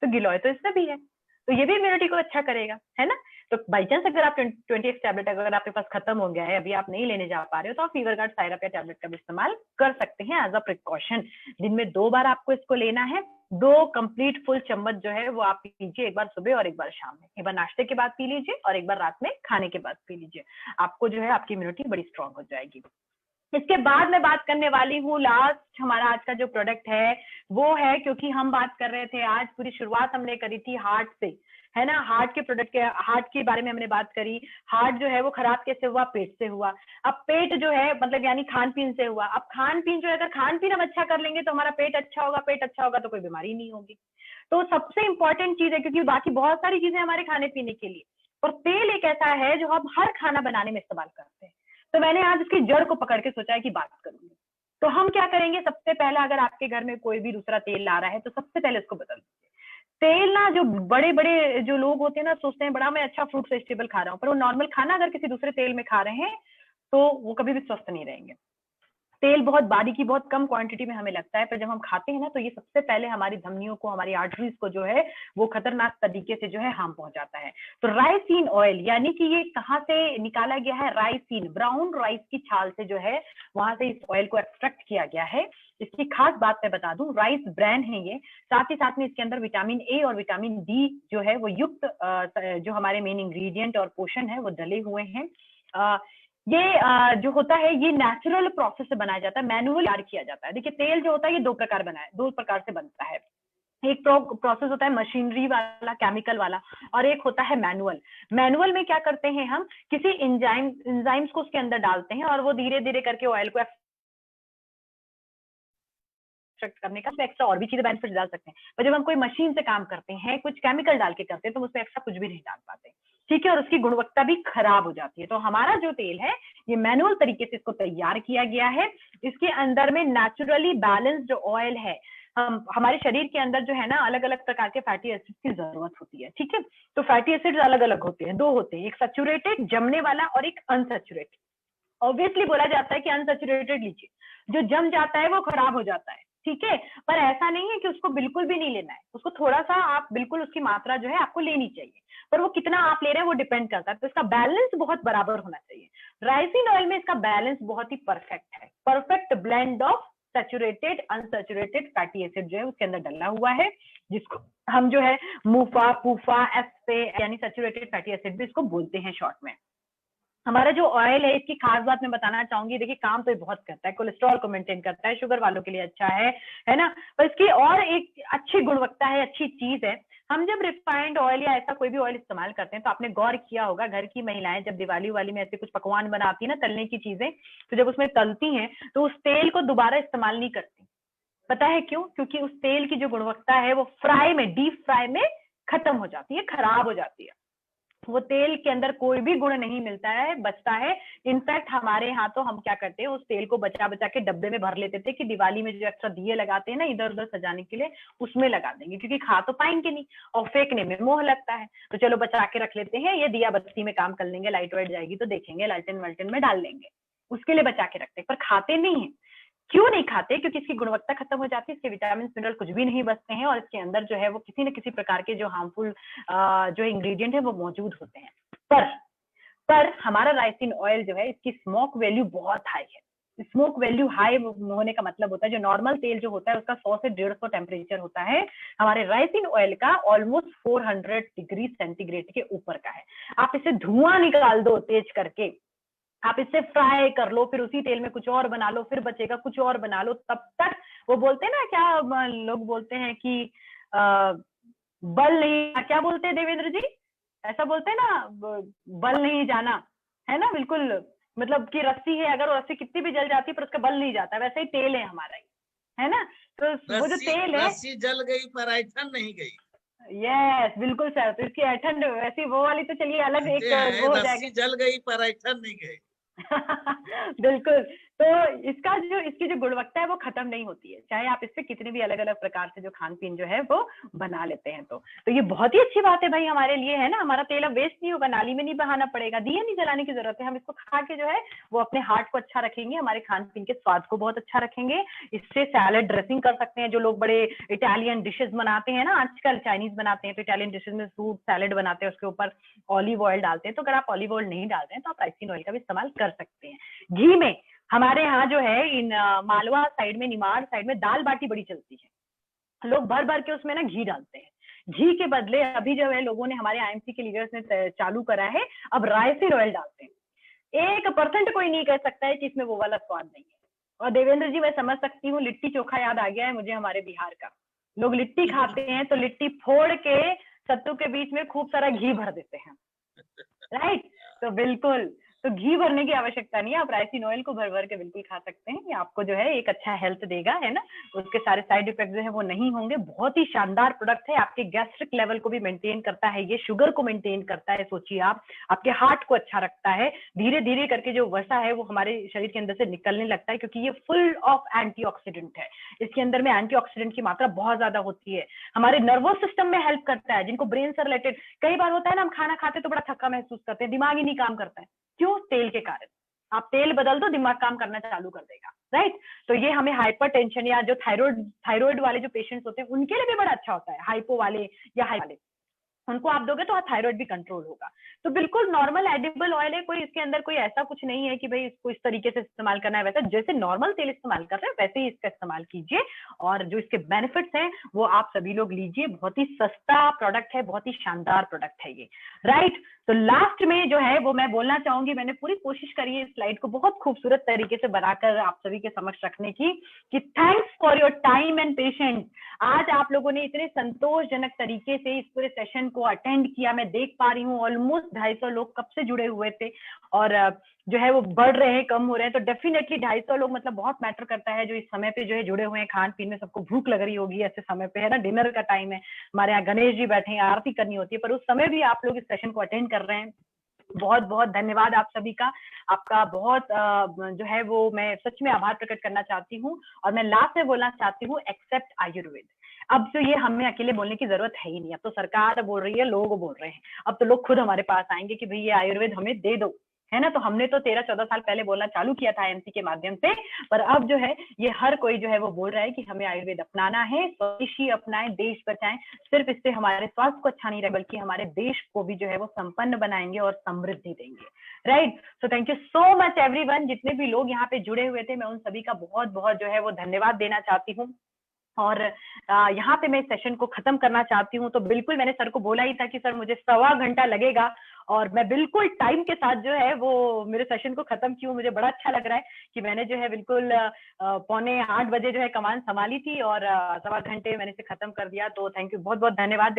तो गिलोय तो इसमें भी है, तो ये भी इम्यूनिटी को अच्छा करेगा, है ना। तो बाई चांस अगर आप 20x टैबलेट अगर आपके पास खत्म हो गया है, अभी आप नहीं लेने जा पा रहे हो, तो आप फीवर गार्ड साइरप या टैबलेट का भी इस्तेमाल कर सकते हैं एज अ प्रिकॉशन। दिन में 2 बार आपको इसको लेना है, 2 कंप्लीट फुल चम्मच जो है वो आप पीजिए, एक बार सुबह और एक बार शाम में, एक बार नाश्ते के बाद पी लीजिए और एक बार रात में खाने के बाद पी लीजिए। आपको जो है आपकी इम्यूनिटी बड़ी स्ट्रांग हो जाएगी। इसके बाद मैं बात करने वाली हूँ लास्ट हमारा आज का जो प्रोडक्ट है वो है, क्योंकि हम बात कर रहे थे आज पूरी शुरुआत हमने करी थी हार्ट से, है ना, हार्ट के प्रोडक्ट के, हार्ट के बारे में हमने बात करी। हार्ट जो है वो खराब कैसे हुआ? पेट से हुआ। अब पेट जो है मतलब यानी खान पीन से हुआ। अब खान पीन जो है, अगर खान पीन हम अच्छा कर लेंगे तो हमारा पेट अच्छा होगा, पेट अच्छा होगा तो कोई बीमारी नहीं होगी। तो सबसे इंपॉर्टेंट चीज है, क्योंकि बाकी बहुत सारी चीजें हमारे खाने पीने के लिए, और तेल एक ऐसा है जो हम हर खाना बनाने में इस्तेमाल करते हैं। तो मैंने आज इसकी जड़ को पकड़ के सोचा है कि बात करूंगी। तो हम क्या करेंगे, सबसे पहले अगर आपके घर में कोई भी दूसरा तेल ला रहा है तो सबसे पहले इसको बदल दीजिए। तेल ना, जो बड़े बड़े जो लोग होते हैं ना, सोचते हैं बड़ा मैं अच्छा फ्रूट वेजिटेबल खा रहा हूँ, पर वो नॉर्मल खाना अगर किसी दूसरे तेल में खा रहे हैं तो वो कभी भी स्वस्थ नहीं रहेंगे। तेल बहुत बारीकी, बहुत कम क्वांटिटी में हमें लगता है, पर जब हम खाते हैं ना तो ये सबसे पहले हमारी धमनियों को, हमारी आर्टरीज को जो है वो खतरनाक तरीके से जो है हार्म पहुंचाता है। तो राइसिन ऑयल, यानी कि ये कहाँ से निकाला गया है? राइसिन, ब्राउन राइस की छाल से जो है वहां से इस ऑयल को एक्सट्रैक्ट किया गया है। इसकी खास बात मैं बता दूं, राइस ब्रांड है ये, साथ ही साथ में इसके अंदर विटामिन ए और विटामिन डी जो है वो युक्त जो हमारे मेन इंग्रेडिएंट और पोषण है वो डले हुए हैं। ये जो होता है ये नेचुरल प्रोसेस से बनाया जाता है, मैनुअल तैयार किया जाता है। देखिए तेल जो होता है ये दो प्रकार से बनता है। एक प्रोसेस होता है मशीनरी वाला, केमिकल वाला, और एक होता है मैनुअल। मैनुअल में क्या करते हैं, हम किसी एंजाइम्स को उसके अंदर डालते हैं और वो धीरे धीरे करके ऑयल को करने का एक्स्ट्रा और भी चीजें बेनिफिट डाल सकते हैं। पर जब हम कोई मशीन से काम करते हैं, कुछ केमिकल डाल के करते हैं, तो उसमें एक्स्ट्रा कुछ भी नहीं डाल पाते, ठीक है, और उसकी गुणवत्ता भी खराब हो जाती है। तो हमारा जो तेल है ये मैनुअल तरीके से इसको तैयार किया गया है। इसके अंदर में नेचुरली बैलेंस्ड जो ऑयल है, हमारे शरीर के अंदर जो है ना अलग अलग प्रकार के फैटी एसिड की जरूरत होती है, ठीक है। तो फैटी एसिड अलग अलग होते हैं, 2 होते हैं, एक सैचुरेटेड जमने वाला और एक अनसैचुरेटेड। ऑब्वियसली बोला जाता है कि अनसैचुरेटेड लीजिए, जो जम जाता है वो खराब हो जाता है, ठीक है, पर ऐसा नहीं है कि उसको बिल्कुल भी नहीं लेना है, उसको थोड़ा सा आप बिल्कुल उसकी मात्रा जो है आपको लेनी चाहिए, पर वो कितना आप ले रहे हैं वो डिपेंड करता है। तो इसका बैलेंस बहुत बराबर होना चाहिए। राइसिन ऑयल में इसका बैलेंस बहुत ही परफेक्ट है, perfect blend of saturated unsaturated fatty acid जो है उसके अंदर डला हुआ है, जिसको हम जो है मूफा पूफा एफए यानी सैचुरेटेड फैटी एसिड भी इसको बोलते हैं शॉर्ट में। हमारा जो ऑयल है इसकी खास बात मैं बताना चाहूंगी, देखिए काम तो ये बहुत करता है, कोलेस्ट्रॉल को मेंटेन करता है, शुगर वालों के लिए अच्छा है ना, पर इसकी और एक अच्छी गुणवत्ता है, अच्छी चीज है। हम जब रिफाइंड ऑयल या ऐसा कोई भी ऑयल इस्तेमाल करते हैं तो आपने गौर किया होगा घर की महिलाएं जब दिवाली वाली में ऐसे कुछ पकवान बनाती है ना, तलने की चीजें, तो जब उसमें तलती हैं तो उस तेल को दोबारा इस्तेमाल नहीं करती। पता है क्यों? क्योंकि उस तेल की जो गुणवत्ता है वो फ्राई में, डीप फ्राई में खत्म हो जाती है, खराब हो जाती है। वो तेल के अंदर कोई भी गुण नहीं मिलता है, बचता है। इनफैक्ट हमारे यहाँ तो हम क्या करते हैं, उस तेल को बचा बचा के डब्बे में भर लेते थे कि दिवाली में जो एक्स्ट्रा दिए लगाते हैं ना इधर उधर सजाने के लिए, उसमें लगा देंगे, क्योंकि खा तो पाएंगे नहीं और फेंकने में मोह लगता है, तो चलो बचा के रख लेते हैं, ये दिया बत्ती में काम कर लेंगे, लाइट वाइट जाएगी तो देखेंगे, लालटेन वालटेन में डाल लेंगे, उसके लिए बचा के रखते हैं, पर खाते नहीं है। क्यों नहीं खाते? क्योंकि इसकी गुणवत्ता खत्म हो जाती है, इसके विटामिन मिनरल कुछ भी नहीं बचते हैं, और इसके अंदर जो है वो किसी न किसी प्रकार के जो हार्मफुल जो इंग्रेडिएंट है वो मौजूद होते हैं। पर हमारा राइसिन ऑयल जो है इसकी स्मोक वैल्यू बहुत हाई है। स्मोक वैल्यू हाई होने का मतलब होता है जो नॉर्मल तेल जो होता है उसका 100 से 150 टेम्परेचर होता है, हमारे राइसिन ऑयल का ऑलमोस्ट 400 डिग्री सेंटीग्रेड के ऊपर का है। आप इसे धुआं निकाल दो तेज करके, आप इससे फ्राई कर लो, फिर उसी तेल में कुछ और बना लो, फिर बचेगा कुछ और बना लो, तब तक वो बोलते हैं ना, क्या लोग बोलते हैं कि बल नहीं, क्या बोलते हैं देवेंद्र जी, ऐसा बोलते हैं ना, बल नहीं जाना, है ना, बिल्कुल, मतलब कि रस्सी है, अगर वो रस्सी कितनी भी जल जाती है पर उसका बल नहीं जाता, वैसे ही तेल है हमारा। है ना। तो वो जो तेल है, रस्सी जल गई पर ऐठन नहीं गई। यस बिल्कुल सर। तो इसकी ऐठन वैसी वो वाली तो चलिए अलग सुनते एक हैं, वो हो रस्सी जाएगा। जल गई पर ऐठन नहीं गई। बिल्कुल। तो इसका जो इसकी जो गुणवत्ता है वो खत्म नहीं होती है, चाहे आप इससे कितने भी अलग अलग प्रकार से जो खान पीन जो है वो बना लेते हैं। तो ये बहुत ही अच्छी बात है भाई हमारे लिए, है ना। हमारा तेल अब वेस्ट नहीं होगा, नाली में नहीं बहाना पड़ेगा, दिया नहीं जलाने की जरूरत है। हम इसको खा के जो है वो अपने हार्ट को अच्छा रखेंगे, हमारे खान पीन के स्वाद को बहुत अच्छा रखेंगे। इससे सैलेड ड्रेसिंग कर सकते हैं, जो लोग बड़े इटालियन डिशेस बनाते हैं ना, आजकल चाइनीज बनाते हैं तो इटालियन डिशेज में फ्रूट सैलेड बनाते हैं, उसके ऊपर ऑलिव ऑयल डालते हैं। तो अगर आप ऑलिव ऑयल नहीं डाल रहे हैं तो आप राइसिन ऑयल का भी इस्तेमाल कर सकते हैं। घी में हमारे यहाँ जो है इन मालवा साइड में, निमाड़ साइड में दाल बाटी बड़ी चलती है, लोग भर भर के उसमें ना घी डालते हैं। घी के बदले अभी जो है लोगों ने, हमारे आईएमसी के लीडर्स ने चालू करा है, अब राइसिन ऑयल डालते हैं। 1% कोई नहीं कह सकता है कि इसमें वो वाला स्वाद नहीं है। और देवेंद्र जी, मैं समझ सकती हूँ, लिट्टी चोखा याद आ गया है मुझे हमारे बिहार का। लोग लिट्टी खाते हैं तो लिट्टी फोड़ के सत्तू के बीच में खूब सारा घी भर देते हैं, राइट। तो बिल्कुल, तो घी भरने की आवश्यकता नहीं है, आप राइसिन ऑयल को भर भर के बिल्कुल खा सकते हैं। ये आपको जो है एक अच्छा हेल्थ देगा, है ना। उसके सारे साइड इफेक्ट जो है वो नहीं होंगे। बहुत ही शानदार प्रोडक्ट है, आपके गैस्ट्रिक लेवल को भी मेंटेन करता है, ये शुगर को मेंटेन करता है। सोचिए आप, आपके हार्ट को अच्छा रखता है। धीरे धीरे करके जो वसा है वो हमारे शरीर के अंदर से निकलने लगता है, क्योंकि ये फुल ऑफ एंटीऑक्सीडेंट है। इसके अंदर में एंटीऑक्सीडेंट की मात्रा बहुत ज्यादा होती है। हमारे नर्वस सिस्टम में हेल्प करता है, जिनको ब्रेन से रिलेटेड, कई बार होता है ना हम खाना खाते तो बड़ा थका महसूस करते हैं, दिमाग ही नहीं काम करता है, क्यों? तेल के कारण। आप तेल बदल दो, दिमाग काम करना चालू कर देगा, राइट। तो ये हमें हाइपरटेंशन या जो थायराइड वाले जो पेशेंट्स होते हैं उनके लिए भी बड़ा अच्छा होता है, हाइपो वाले या हाई वाले, उनको आप दोगे तो थायराइड भी कंट्रोल होगा। तो बिल्कुल नॉर्मल एडिबल ऑयल है, कोई इसके अंदर कोई ऐसा कुछ नहीं है कि भाई इसको इस तरीके से इस्तेमाल करना है। वैसा जैसे नॉर्मल तेल इस्तेमाल कर रहे हैं वैसे ही इसका इस्तेमाल कीजिए, और जो इसके बेनिफिट्स हैं वो आप सभी लोग लीजिए। बहुत ही सस्ता प्रोडक्ट है, बहुत ही शानदार प्रोडक्ट है ये, राइट। तो लास्ट में जो है वो मैं बोलना चाहूंगी, मैंने पूरी कोशिश करी है इस स्लाइड को बहुत खूबसूरत तरीके से बनाकर आप सभी के समक्ष रखने की, कि thanks for your time and patience. आज आप लोगों ने इतने संतोषजनक तरीके से इस पूरे सेशन को अटेंड किया। मैं देख पा रही हूँ ऑलमोस्ट 250 लोग कब से जुड़े हुए थे, और जो है वो बढ़ रहे हैं, कम हो रहे हैं। तो डेफिनेटली 250 लोग मतलब बहुत मैटर करता है, जो इस समय पे जो है जुड़े हुए हैं। खान पीन में सबको भूख लग रही होगी ऐसे समय पे, है ना, डिनर का टाइम है, हमारे यहाँ गणेश जी बैठे हैं, आरती करनी होती है, पर उस समय भी आप लोग इस सेशन को अटेंड कर रहे हैं। बहुत बहुत धन्यवाद आप सभी का। आपका बहुत जो है वो मैं सच में आभार प्रकट करना चाहती हूँ। और मैं लास्ट में बोलना चाहती हूँ, एक्सेप्ट आयुर्वेद। अब तो ये हमें अकेले बोलने की जरूरत है ही नहीं, अब तो सरकार बोल रही है, लोग बोल रहे हैं। अब तो लोग खुद हमारे पास आएंगे कि भाई ये आयुर्वेद हमें दे दो, है ना। तो हमने तो 13-14 साल पहले बोलना चालू किया था एमसी के माध्यम से, पर अब जो है ये हर कोई जो है वो बोल रहा है कि हमें आयुर्वेद अपनाना है। स्वदेशी अपनाएं, देश बचाएं। सिर्फ इससे हमारे स्वास्थ्य को अच्छा नहीं रहेगा, बल्कि हमारे देश को भी जो है वो संपन्न बनाएंगे और समृद्धि देंगे, right. So thank you so much everyone. जितने भी लोग यहाँ पे जुड़े हुए थे, मैं उन सभी का बहुत बहुत जो है वो धन्यवाद देना चाहती हूँ। और यहाँ पे मैं सेशन को खत्म करना चाहती हूँ। तो बिल्कुल मैंने सर को बोला ही था कि सर मुझे 1.25 घंटा लगेगा, और मैं बिल्कुल टाइम के साथ जो है वो मेरे सेशन को खत्म की हूँ। मुझे बड़ा अच्छा लग रहा है कि मैंने जो है बिल्कुल 7:45 बजे जो है कमान संभाली थी, और 1.25 घंटे मैंने इसे खत्म कर दिया। तो थैंक यू, बहुत बहुत धन्यवाद।